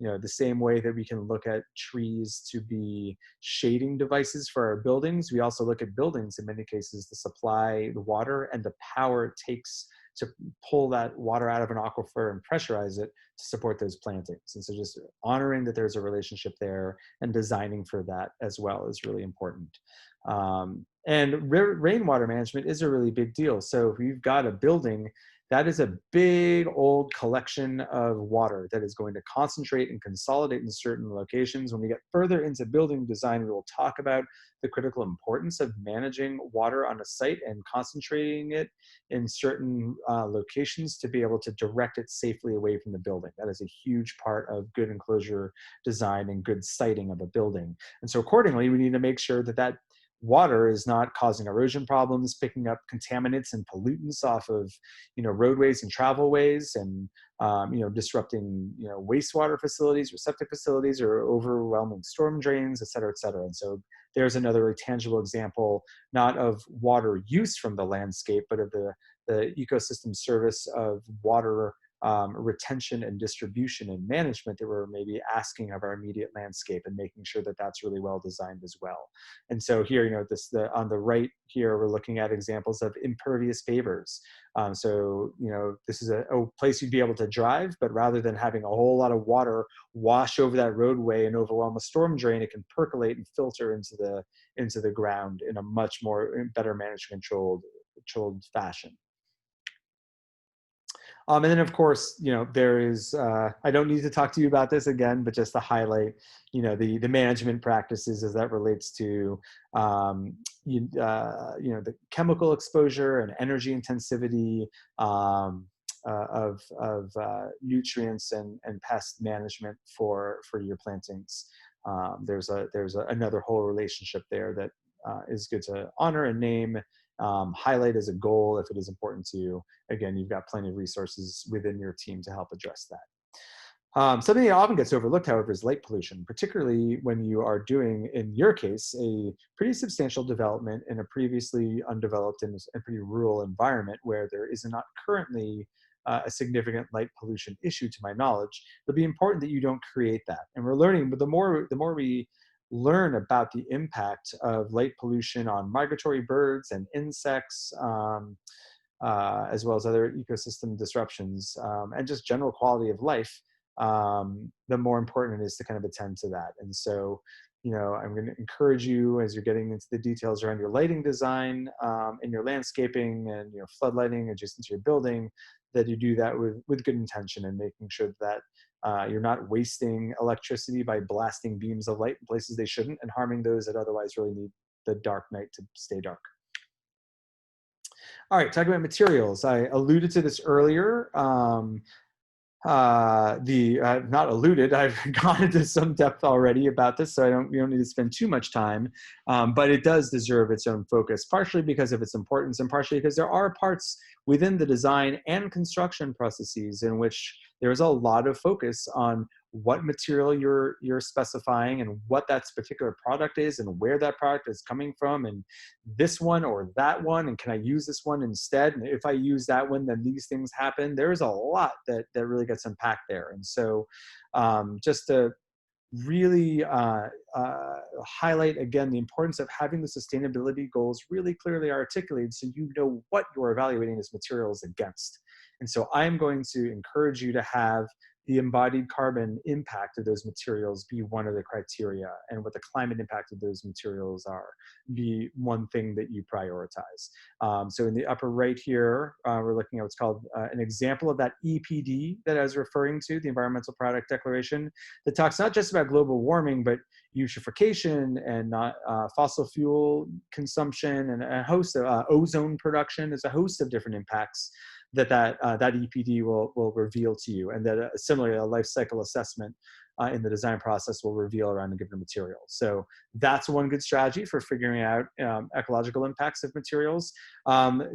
The same way that we can look at trees to be shading devices for our buildings, we also look at buildings in many cases to supply the water and the power it takes to pull that water out of an aquifer and pressurize it to support those plantings. And so just honoring that there's a relationship there and designing for that as well is really important. And rainwater management is a really big deal. So if you've got a building, that is a big old collection of water that is going to concentrate and consolidate in certain locations. When we get further into building design, we will talk about the critical importance of managing water on a site and concentrating it in certain locations to be able to direct it safely away from the building. That is a huge part of good enclosure design and good siting of a building. And so accordingly, we need to make sure that that water is not causing erosion problems, picking up contaminants and pollutants off of, roadways and travelways, and disrupting, wastewater facilities, receptive facilities, or overwhelming storm drains, et cetera, et cetera. And so there's another really tangible example, not of water use from the landscape, but of the ecosystem service of water retention and distribution and management that we're maybe asking of our immediate landscape, and making sure that that's really well designed as well. And so here, on the right here, we're looking at examples of impervious pavers. So, this is a place you'd be able to drive, but rather than having a whole lot of water wash over that roadway and overwhelm a storm drain, it can percolate and filter into the ground in a much more better managed, controlled fashion. And then, of course, there is, I don't need to talk to you about this again, but just to highlight, the management practices as that relates to, the chemical exposure and energy intensivity of nutrients and pest management for your plantings. There's another whole relationship there that is good to honor and name, highlight as a goal if it is important to you. Again, you've got plenty of resources within your team to help address that. Something that often gets overlooked, however, is light pollution, particularly when you are doing, in your case, a pretty substantial development in a previously undeveloped and a pretty rural environment where there is not currently a significant light pollution issue, to my knowledge. It'll be important that you don't create that. And we're learning, but the more we learn about the impact of light pollution on migratory birds and insects, as well as other ecosystem disruptions, and just general quality of life, the more important it is to kind of attend to that. And so, I'm going to encourage you, as you're getting into the details around your lighting design and your landscaping and flood lighting adjacent to your building, that you do that with good intention, and making sure that you're not wasting electricity by blasting beams of light in places they shouldn't, and harming those that otherwise really need the dark night to stay dark. All right, talking about materials. I alluded to this earlier. not alluded, I've gone into some depth already about this, so we don't need to spend too much time, but it does deserve its own focus, partially because of its importance and partially because there are parts within the design and construction processes in which there's a lot of focus on what material you're specifying and what that particular product is and where that product is coming from, and this one or that one, and can I use this one instead, and if I use that one then these things happen. There's a lot that really gets unpacked there. And so just to really highlight again the importance of having the sustainability goals really clearly articulated so you know what you're evaluating these materials against. And so I'm going to encourage you to have the embodied carbon impact of those materials be one of the criteria, and what the climate impact of those materials are be one thing that you prioritize. So in the upper right here, we're looking at what's called an example of that EPD that I was referring to, the Environmental Product Declaration, that talks not just about global warming, but eutrophication and fossil fuel consumption and a host of ozone production. There's a host of different impacts that EPD will reveal to you, and that similarly a life cycle assessment in the design process will reveal around a given material. So that's one good strategy for figuring out ecological impacts of materials.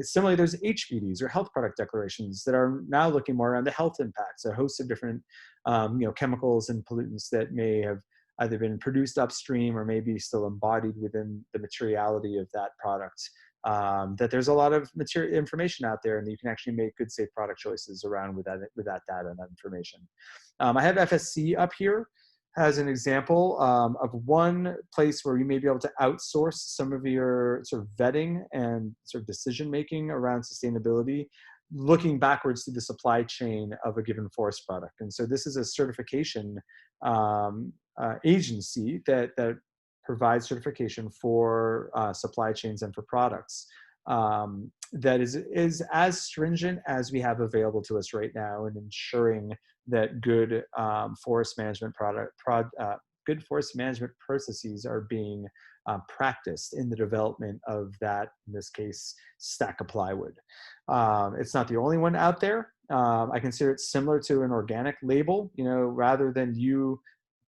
Similarly, there's HPDs or health product declarations that are now looking more around the health impacts, a host of different chemicals and pollutants that may have either been produced upstream or maybe still embodied within the materiality of that product. That there's a lot of material information out there, and you can actually make good, safe product choices around with that data and that information. I have FSC up here as an example of one place where you may be able to outsource some of your sort of vetting and sort of decision making around sustainability, looking backwards to the supply chain of a given forest product. And so this is a certification agency that provides certification for supply chains and for products that is as stringent as we have available to us right now in ensuring that good forest management good forest management processes are being practiced in the development of that, in this case, stack of plywood. It's not the only one out there. I consider it similar to an organic label, rather than you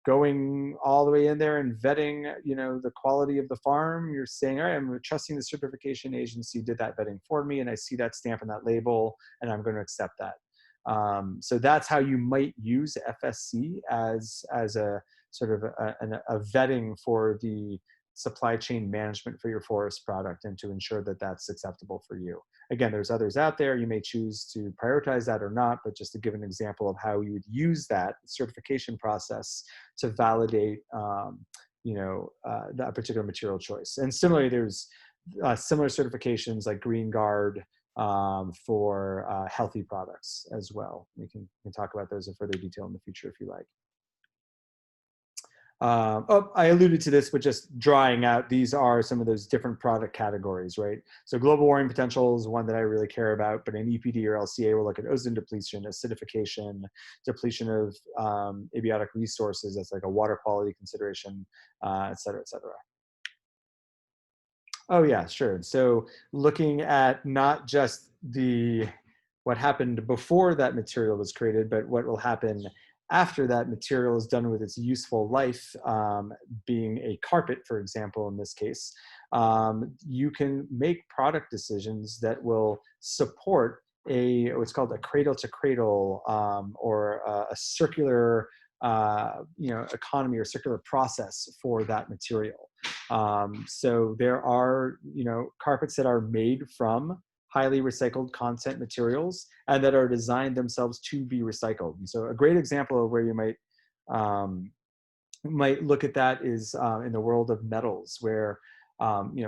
going all the way in there and vetting, the quality of the farm. You're saying, all right, I'm trusting the certification agency did that vetting for me, and I see that stamp on that label, and I'm going to accept that. So that's how you might use FSC as a sort of a vetting for the supply chain management for your forest product, and to ensure that that's acceptable for you. Again, there's others out there. You may choose to prioritize that or not, but just to give an example of how you would use that certification process to validate, that particular material choice. And similarly, there's similar certifications like Green Guard for healthy products as well. We can talk about those in further detail in the future if you like. I alluded to this, but just drawing out, these are some of those different product categories, right? So global warming potential is one that I really care about, but in EPD or LCA, we'll look at ozone depletion, acidification, depletion of abiotic resources. That's like a water quality consideration, et cetera, et cetera. Oh yeah, sure. So looking at not just what happened before that material was created, but what will happen after that material is done with its useful life, being a carpet, for example, in this case. You can make product decisions that will support what's called a cradle to cradle, or a circular economy or circular process for that material. So there are carpets that are made from highly recycled content materials and that are designed themselves to be recycled. And so a great example of where you might look at that is in the world of metals, where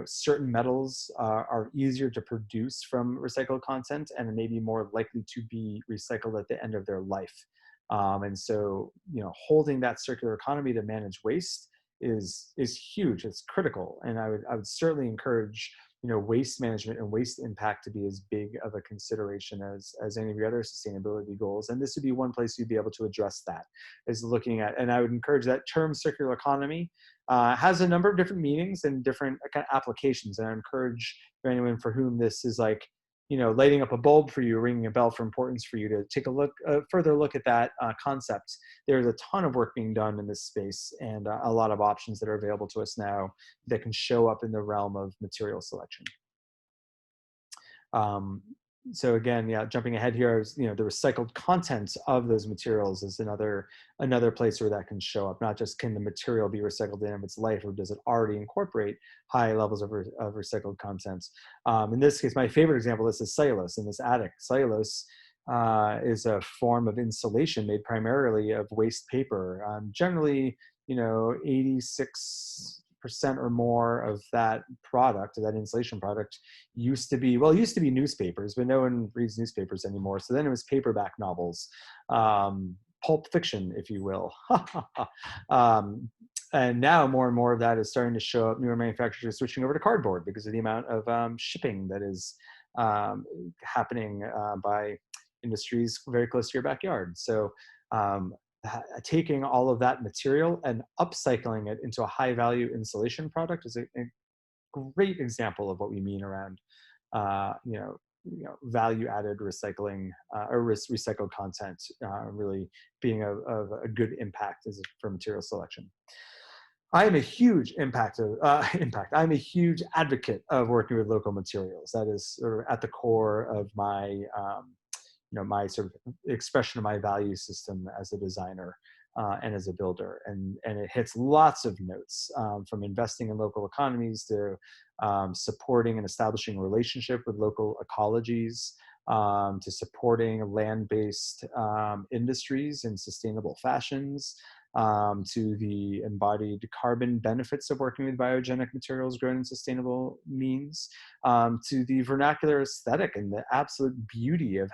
certain metals are easier to produce from recycled content and may be more likely to be recycled at the end of their life. And so holding that circular economy to manage waste is huge. It's critical, and I would certainly encourage waste management and waste impact to be as big of a consideration as any of your other sustainability goals. And this would be one place you'd be able to address that, is looking at, and I would encourage that term circular economy has a number of different meanings and different kind of applications. And I encourage for anyone for whom this is like lighting up a bulb for you, ringing a bell for importance for you to take a further look at that concept. There's a ton of work being done in this space, and a lot of options that are available to us now that can show up in the realm of material selection. So again, yeah, jumping ahead here, the recycled content of those materials is another place where that can show up. Not just can the material be recycled in of its life, or does it already incorporate high levels of recycled content? In this case, my favorite example, this is cellulose in this attic. Cellulose is a form of insulation made primarily of waste paper. Generally, 86% or more of that product, that insulation product, used to be newspapers, but no one reads newspapers anymore. So then it was paperback novels, pulp fiction, if you will. And now more and more of that is starting to show up. Newer manufacturers are switching over to cardboard because of the amount of shipping that is happening by industries very close to your backyard. So taking all of that material and upcycling it into a high value insulation product is a great example of what we mean around value added recycling or recycled content really being of a good impact for material selection. I am a huge I'm a huge advocate of working with local materials. That is sort of at the core of my my sort of expression of my value system as a designer and as a builder. And it hits lots of notes, from investing in local economies to supporting and establishing a relationship with local ecologies, to supporting land-based industries in sustainable fashions, to the embodied carbon benefits of working with biogenic materials grown in sustainable means, to the vernacular aesthetic and the absolute beauty of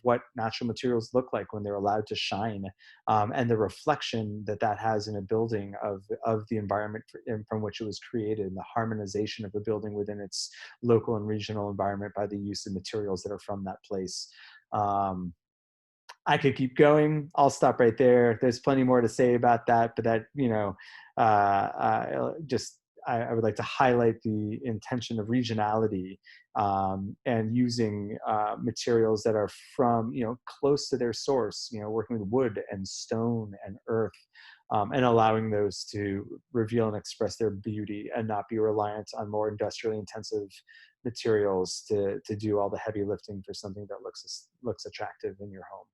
what natural materials look like when they're allowed to shine, and the reflection that has in a building of the environment from which it was created, and the harmonization of the building within its local and regional environment by the use of materials that are from that place. I could keep going. I'll stop right there. There's plenty more to say about that, but that, I would like to highlight the intention of regionality, and using materials that are from, close to their source, working with wood and stone and earth, and allowing those to reveal and express their beauty and not be reliant on more industrially intensive materials to do all the heavy lifting for something that looks attractive in your home.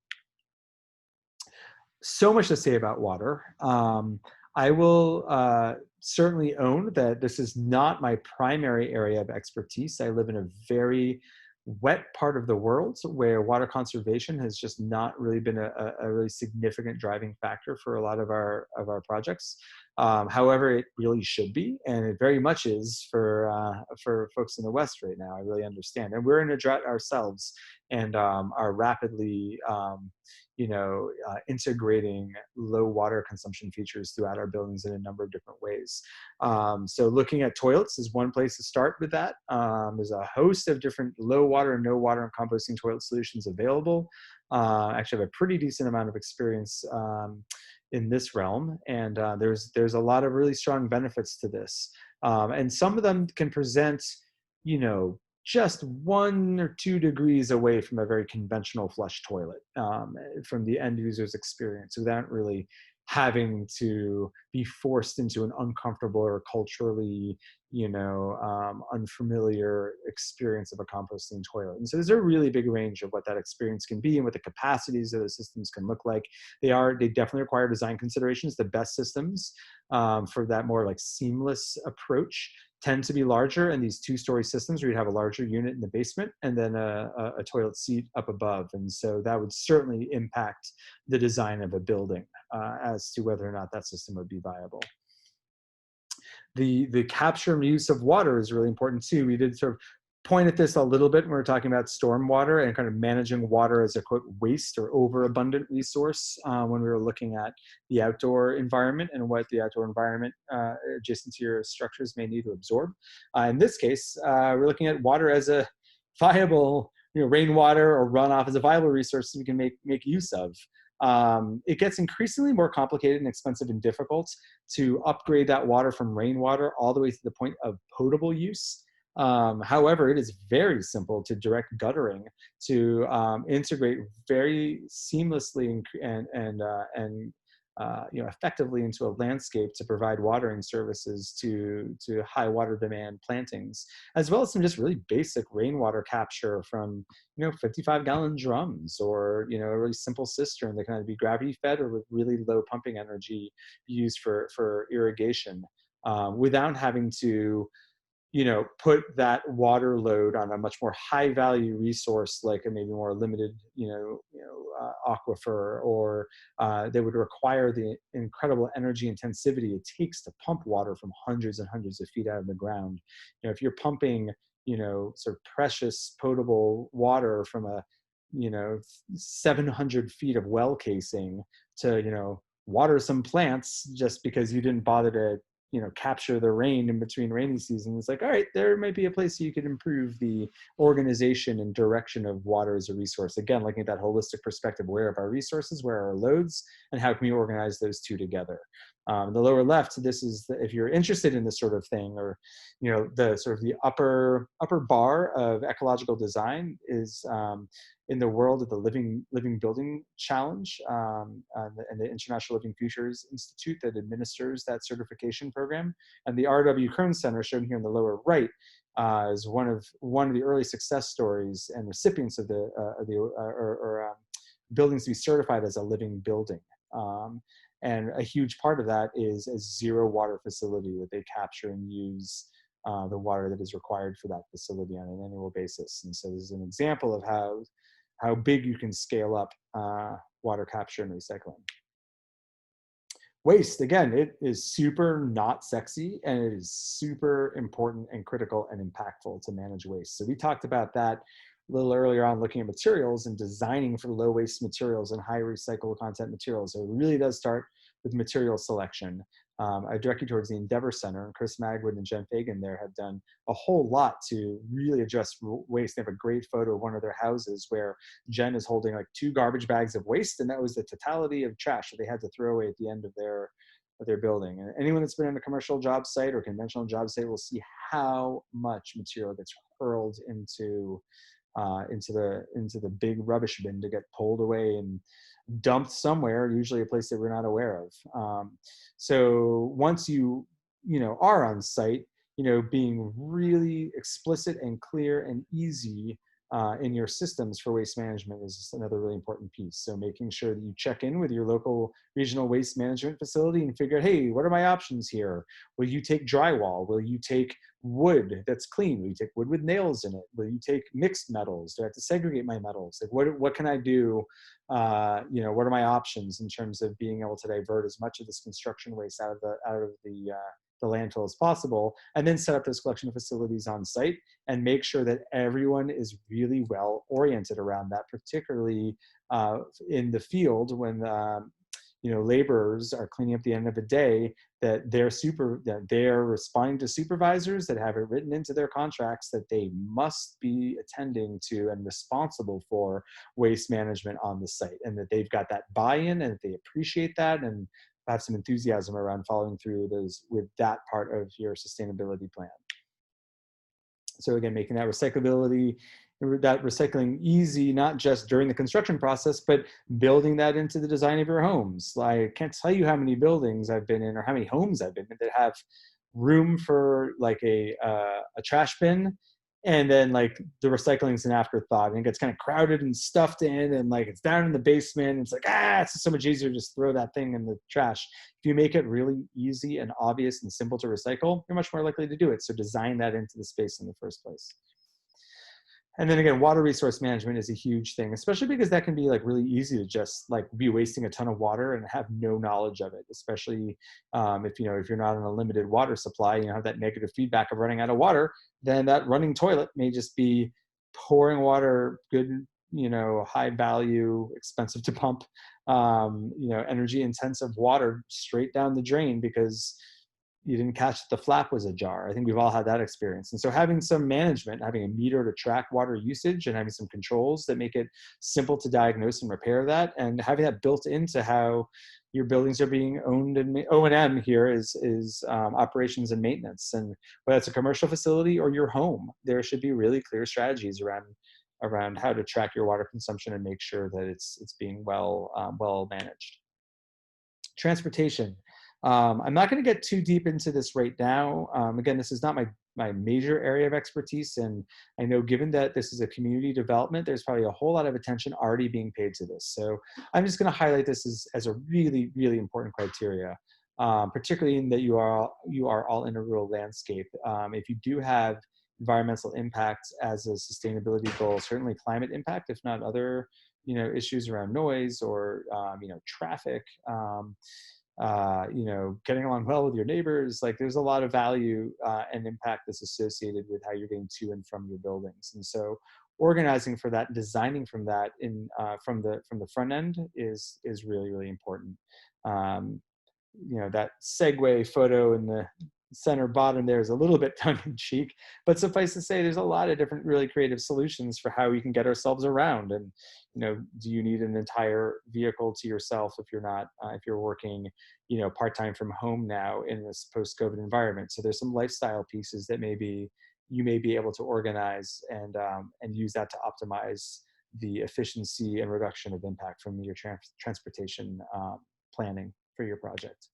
So much to say about water. I will certainly own that this is not my primary area of expertise. I live in a very wet part of the world where water conservation has just not really been a really significant driving factor for a lot of our projects. However, it really should be, and it very much is for folks in the West right now. I really understand, and we're in a drought ourselves, and are rapidly integrating low water consumption features throughout our buildings in a number of different ways. So looking at toilets is one place to start with that. There's a host of different low water and no water and composting toilet solutions available. Actually have a pretty decent amount of experience in this realm, and there's a lot of really strong benefits to this. And some of them can present, just 1 or 2 degrees away from a very conventional flush toilet, from the end user's experience, without really having to be forced into an uncomfortable or culturally, unfamiliar experience of a composting toilet. And so there's a really big range of what that experience can be and what the capacities of the systems can look like. They definitely require design considerations. The best systems for that more like seamless approach tend to be larger, and these 2-story systems where you'd have a larger unit in the basement and then a toilet seat up above. And so that would certainly impact the design of a building as to whether or not that system would be viable. The capture and use of water is really important too. We did sort of point at this a little bit when we were talking about stormwater and kind of managing water as a quote waste or overabundant resource, when we were looking at the outdoor environment and what the outdoor environment adjacent to your structures may need to absorb. In this case, we're looking at water as a viable, rainwater or runoff as a viable resource that we can make use of. It gets increasingly more complicated and expensive and difficult to upgrade that water from rainwater all the way to the point of potable use. However, it is very simple to direct guttering to integrate very seamlessly and effectively into a landscape to provide watering services to high water demand plantings, as well as some just really basic rainwater capture from 55-gallon drums, or a really simple cistern that can either be gravity fed or with really low pumping energy used for irrigation, without having to put that water load on a much more high value resource, like a maybe more limited, aquifer, or they would require the incredible energy intensivity it takes to pump water from hundreds and hundreds of feet out of the ground. If you're pumping, sort of precious potable water from a, 700 feet of well casing to, water some plants just because you didn't bother to capture the rain in between rainy seasons. It's like, all right, there might be a place you could improve the organization and direction of water as a resource. Again, looking at that holistic perspective, where are our resources, where are our loads, and how can we organize those two together? The lower left, this is if you're interested in this sort of thing, or the sort of the upper bar of ecological design is in the world of the Living Building Challenge, and the International Living Futures Institute that administers that certification program. And the R.W. Kern Center, shown here in the lower right, is one of the early success stories and recipients of buildings to be certified as a living building. And a huge part of that is a zero water facility that they capture and use the water that is required for that facility on an annual basis. And so this is an example of how big you can scale up water capture and recycling. Waste, again, it is super not sexy, and it is super important and critical and impactful to manage waste. So we talked about that a little earlier on, looking at materials and designing for low waste materials and high recyclable content materials. So it really does start with material selection. I direct you towards the Endeavor Center, and Chris Magwood and Jen Fagan there have done a whole lot to really address waste. They have a great photo of one of their houses where Jen is holding like 2 garbage bags of waste, and that was the totality of trash that they had to throw away at the end of their building. And anyone that's been on a commercial job site or conventional job site will see how much material gets hurled into the big rubbish bin to get pulled away and dumped somewhere, usually a place that we're not aware of. So once you are on site, being really explicit and clear and easy in your systems for waste management is another really important piece. So making sure that you check in with your local regional waste management facility and figure out, hey, what are my options here? Will you take drywall? Will you take wood that's clean? Will you take wood with nails in it? Will you take mixed metals? Do I have to segregate my metals? Like what can I do? What are my options in terms of being able to divert as much of this construction waste out of the landfill as possible, and then set up those collection facilities on site and make sure that everyone is really well oriented around that, particularly in the field when laborers are cleaning up at the end of the day, that they're responding to supervisors that have it written into their contracts that they must be attending to and responsible for waste management on the site, and that they've got that buy-in and that they appreciate that and have some enthusiasm around following through with that part of your sustainability plan. So again, making that recycling easy, not just during the construction process, but building that into the design of your homes. I can't tell you how many buildings I've been in or how many homes I've been in that have room for like a trash bin, and then like the recycling is an afterthought, and it gets kind of crowded and stuffed in, and like it's down in the basement. It's like, it's just so much easier to just throw that thing in the trash. If you make it really easy and obvious and simple to recycle, you're much more likely to do it. So design that into the space in the first place. And then again, water resource management is a huge thing, especially because that can be like really easy to just like be wasting a ton of water and have no knowledge of it, especially if you're not on a limited water supply, have that negative feedback of running out of water, then that running toilet may just be pouring water, good, high value, expensive to pump, energy intensive water straight down the drain because you didn't catch that the flap was ajar. I think we've all had that experience. And so having some management, having a meter to track water usage and having some controls that make it simple to diagnose and repair that, and having that built into how your buildings are being owned, and O&M here is operations and maintenance. And whether it's a commercial facility or your home, there should be really clear strategies around how to track your water consumption and make sure that it's being well managed. Transportation. I'm not going to get too deep into this right now. Again, this is not my major area of expertise, and I know given that this is a community development, there's probably a whole lot of attention already being paid to this. So I'm just going to highlight this as a really, really important criteria, particularly in that you are all in a rural landscape. If you do have environmental impact as a sustainability goal, certainly climate impact, if not other issues around noise or traffic, getting along well with your neighbors. Like there's a lot of value and impact that's associated with how you're getting to and from your buildings. And so organizing for that, designing from that from the front end is really, really important. That segue photo in the center bottom there is a little bit tongue in cheek, but suffice to say, there's a lot of different really creative solutions for how we can get ourselves around. And, do you need an entire vehicle to yourself if you're working, part-time from home now in this post-COVID environment? So there's some lifestyle pieces that you may be able to organize and use that to optimize the efficiency and reduction of impact from your transportation planning for your project.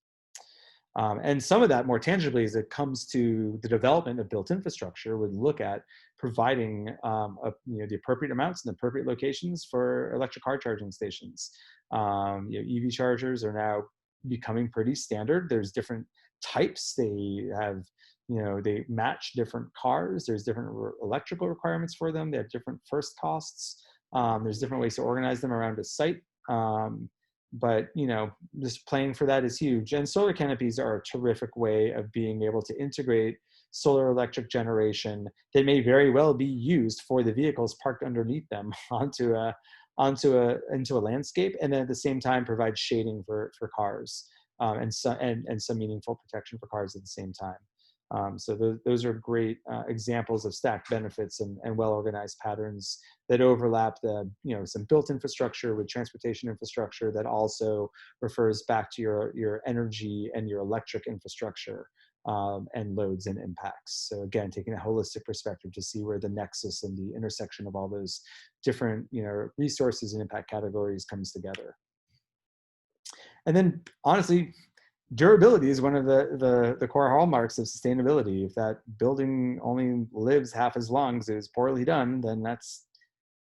And some of that more tangibly as it comes to the development of built infrastructure would look at providing the appropriate amounts and appropriate locations for electric car charging stations. EV chargers are now becoming pretty standard. There's different types. They have, they match different cars. There's different electrical requirements for them. They have different first costs. There's different ways to organize them around a site. But just playing for that is huge. And solar canopies are a terrific way of being able to integrate solar electric generation that may very well be used for the vehicles parked underneath them into a landscape, and then at the same time provide shading for cars and some meaningful protection for cars at the same time. So those are great examples of stacked benefits and well-organized patterns that overlap some built infrastructure with transportation infrastructure that also refers back to your energy and your electric infrastructure and loads and impacts. So again, taking a holistic perspective to see where the nexus and the intersection of all those different resources and impact categories comes together. And then honestly, durability is one of the core hallmarks of sustainability. If that building only lives half as long as it was poorly done, then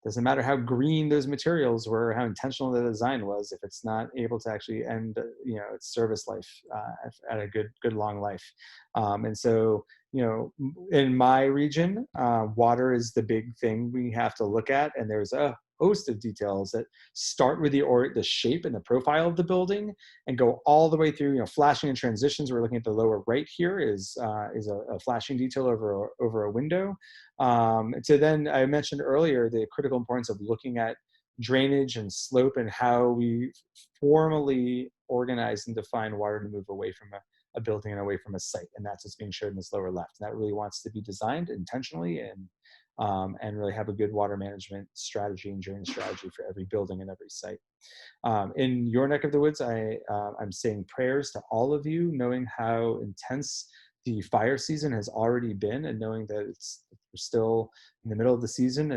doesn't matter how green those materials were, how intentional the design was, if it's not able to actually end its service life at a good long life. And so in my region, water is the big thing we have to look at, and there's a host of details that start with the shape and the profile of the building and go all the way through flashing and transitions. We're looking at the lower right here is a flashing detail over a window. So then I mentioned earlier the critical importance of looking at drainage and slope and how we formally organize and define water to move away from a building and away from a site. And that's what's being showed in this lower left. And that really wants to be designed intentionally and really have a good water management strategy and drainage strategy for every building and every site. In your neck of the woods, I'm saying prayers to all of you, knowing how intense the fire season has already been, and knowing that we're still in the middle of the season,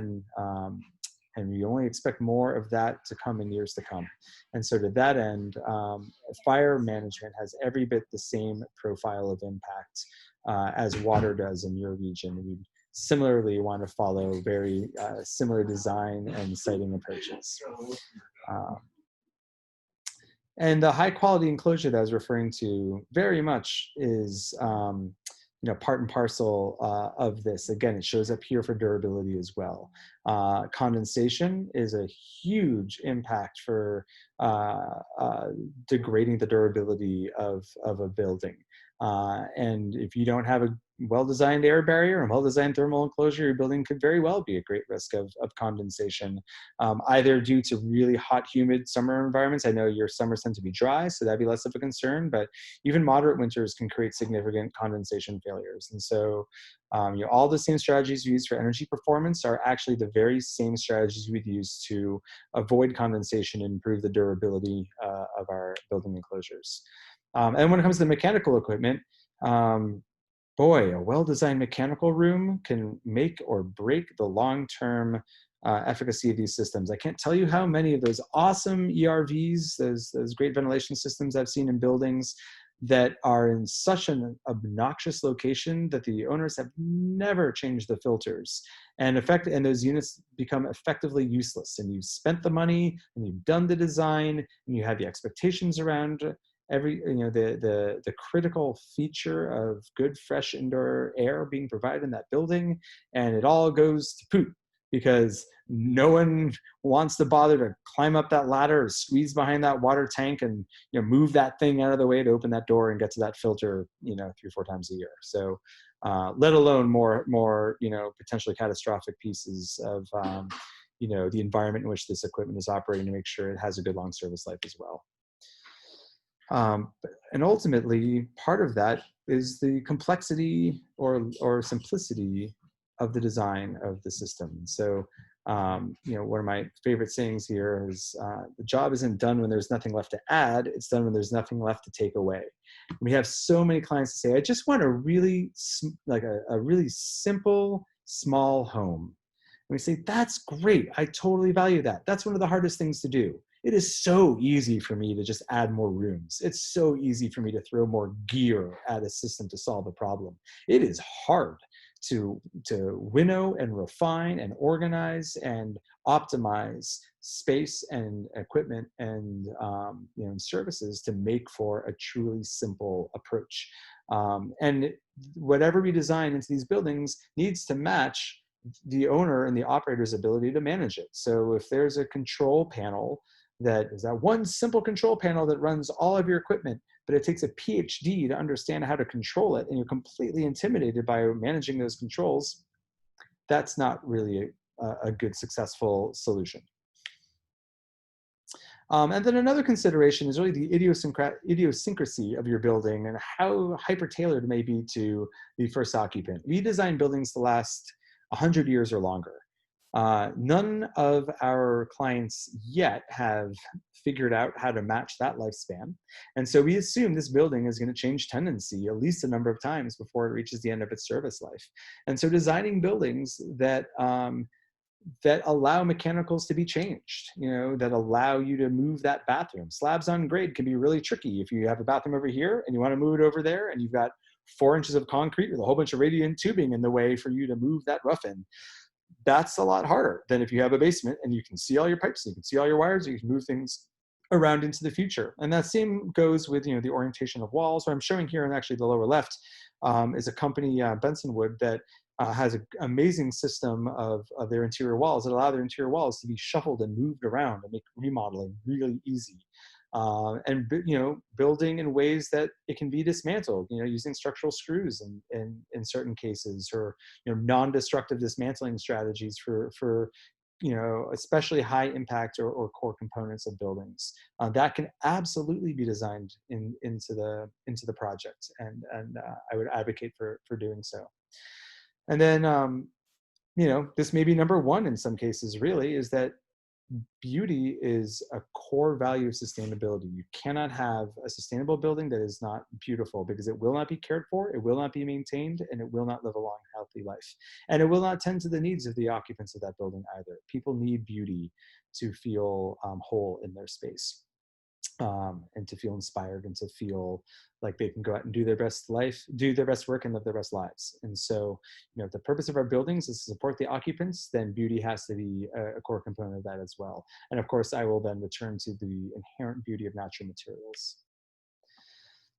and we only expect more of that to come in years to come. And so to that end, fire management has every bit the same profile of impact as water does in your region. We similarly want to follow very similar design and siting approaches. And the high quality enclosure that I was referring to very much is part and parcel of this. Again, it shows up here for durability as well. Condensation is a huge impact for degrading the durability of a building. And if you don't have well-designed air barrier and well-designed thermal enclosure, your building could very well be at great risk of condensation, either due to really hot, humid summer environments. I know your summers tend to be dry, so that'd be less of a concern, but even moderate winters can create significant condensation failures. And so all the same strategies we use for energy performance are actually the very same strategies we'd use to avoid condensation and improve the durability of our building enclosures. And when it comes to mechanical equipment, boy, a well-designed mechanical room can make or break the long-term efficacy of these systems. I can't tell you how many of those awesome ERVs, those great ventilation systems I've seen in buildings that are in such an obnoxious location that the owners have never changed the filters, and those units become effectively useless. And you've spent the money, and you've done the design, and you have the expectations around the critical feature of good fresh indoor air being provided in that building, and it all goes to poop because no one wants to bother to climb up that ladder or squeeze behind that water tank and move that thing out of the way to open that door and get to that filter 3 or 4 times a year. So let alone more potentially catastrophic pieces of the environment in which this equipment is operating to make sure it has a good long service life as well. And ultimately, part of that is the complexity or simplicity of the design of the system. So, one of my favorite sayings here is, the job isn't done when there's nothing left to add, it's done when there's nothing left to take away. And we have so many clients that say, I just want a really simple, small home. And we say, that's great, I totally value that. That's one of the hardest things to do. It is so easy for me to just add more rooms. It's so easy for me to throw more gear at a system to solve a problem. It is hard to winnow and refine and organize and optimize space and equipment and services to make for a truly simple approach. And whatever we design into these buildings needs to match the owner and the operator's ability to manage it. So if there's a control panel that is that one simple control panel that runs all of your equipment, but it takes a PhD to understand how to control it, and you're completely intimidated by managing those controls, that's not really a good, successful solution. And then another consideration is really the idiosyncrasy of your building and how hyper-tailored it may be to the first occupant. We design buildings to last 100 years or longer. None of our clients yet have figured out how to match that lifespan. And so we assume this building is going to change tenancy at least a number of times before it reaches the end of its service life. And so designing buildings that allow mechanicals to be changed, that allow you to move that bathroom. Slabs on grade can be really tricky. If you have a bathroom over here and you want to move it over there and you've got 4 inches of concrete with a whole bunch of radiant tubing in the way for you to move that rough in, that's a lot harder than if you have a basement and you can see all your pipes, and you can see all your wires, and you can move things around into the future. And that same goes with the orientation of walls. What I'm showing here in actually the lower left is a company, Benson Wood, that has an amazing system of their interior walls that allow their interior walls to be shuffled and moved around and make remodeling really easy. And building in ways that it can be dismantled, using structural screws in certain cases, or non-destructive dismantling strategies for especially high impact or core components of buildings. That can absolutely be designed into the project, and I would advocate for doing so. And then this may be number one in some cases, really, is that beauty is a core value of sustainability. You cannot have a sustainable building that is not beautiful, because it will not be cared for, it will not be maintained, and it will not live a long, healthy life. And it will not tend to the needs of the occupants of that building either. People need beauty to feel whole in their space, and to feel inspired, and to feel like they can go out and do their best work and live their best lives. And so, if the purpose of our buildings is to support the occupants, then beauty has to be a core component of that as well. And of course, I will then return to the inherent beauty of natural materials.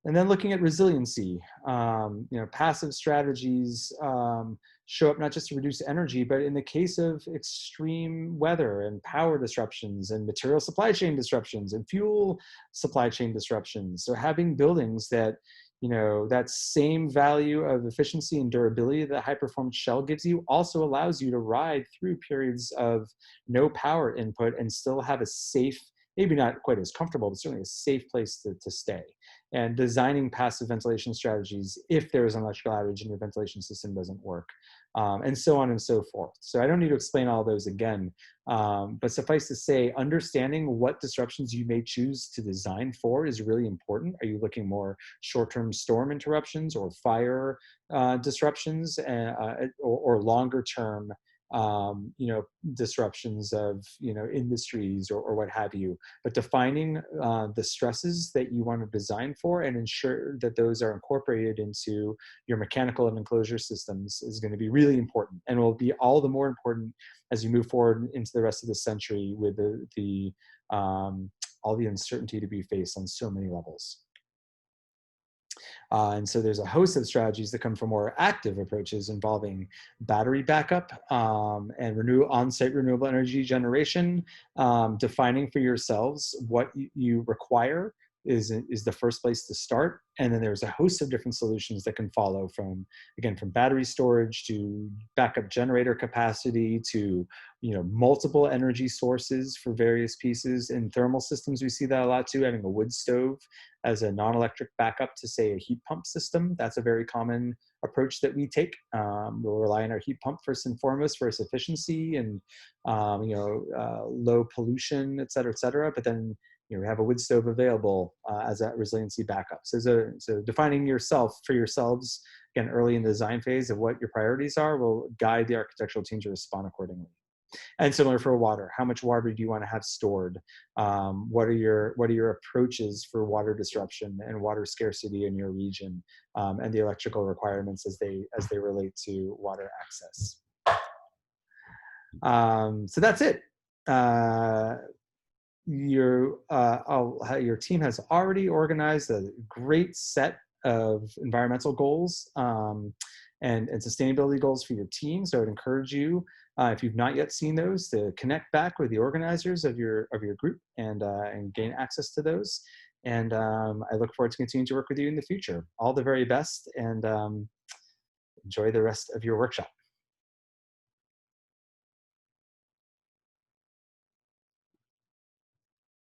And then looking at resiliency, passive strategies show up not just to reduce energy, but in the case of extreme weather and power disruptions and material supply chain disruptions and fuel supply chain disruptions. So having buildings that that same value of efficiency and durability that high performance shell gives you also allows you to ride through periods of no power input and still have a safe, maybe not quite as comfortable, but certainly a safe place to stay. And designing passive ventilation strategies if there is an electrical outage and your ventilation system doesn't work, and so on and so forth. So I don't need to explain all those again, but suffice to say, understanding what disruptions you may choose to design for is really important. Are you looking more short-term storm interruptions or fire disruptions, or longer-term disruptions of, industries or what have you, but defining the stresses that you want to design for and ensure that those are incorporated into your mechanical and enclosure systems is going to be really important, and will be all the more important as you move forward into the rest of the century with all the uncertainty to be faced on so many levels. And so there's a host of strategies that come from more active approaches involving battery backup, and on-site renewable energy generation, defining for yourselves what you require is the first place to start. And then there's a host of different solutions that can follow from battery storage to backup generator capacity to, multiple energy sources for various pieces. In thermal systems, we see that a lot too, having a wood stove as a non-electric backup to, say, a heat pump system. That's a very common approach that we take. We'll rely on our heat pump first and foremost for its efficiency and, low pollution, et cetera, but then we have a wood stove available as that resiliency backup. So defining for yourselves, again, early in the design phase of what your priorities are will guide the architectural team to respond accordingly. And similar for water, how much water do you want to have stored? What are your approaches for water disruption and water scarcity in your region, and the electrical requirements as they relate to water access? So that's it. Your team has already organized a great set of environmental goals and sustainability goals for your team. So I would encourage you, if you've not yet seen those, to connect back with the organizers of your group and gain access to those. And I look forward to continuing to work with you in the future. All the very best, and enjoy the rest of your workshop.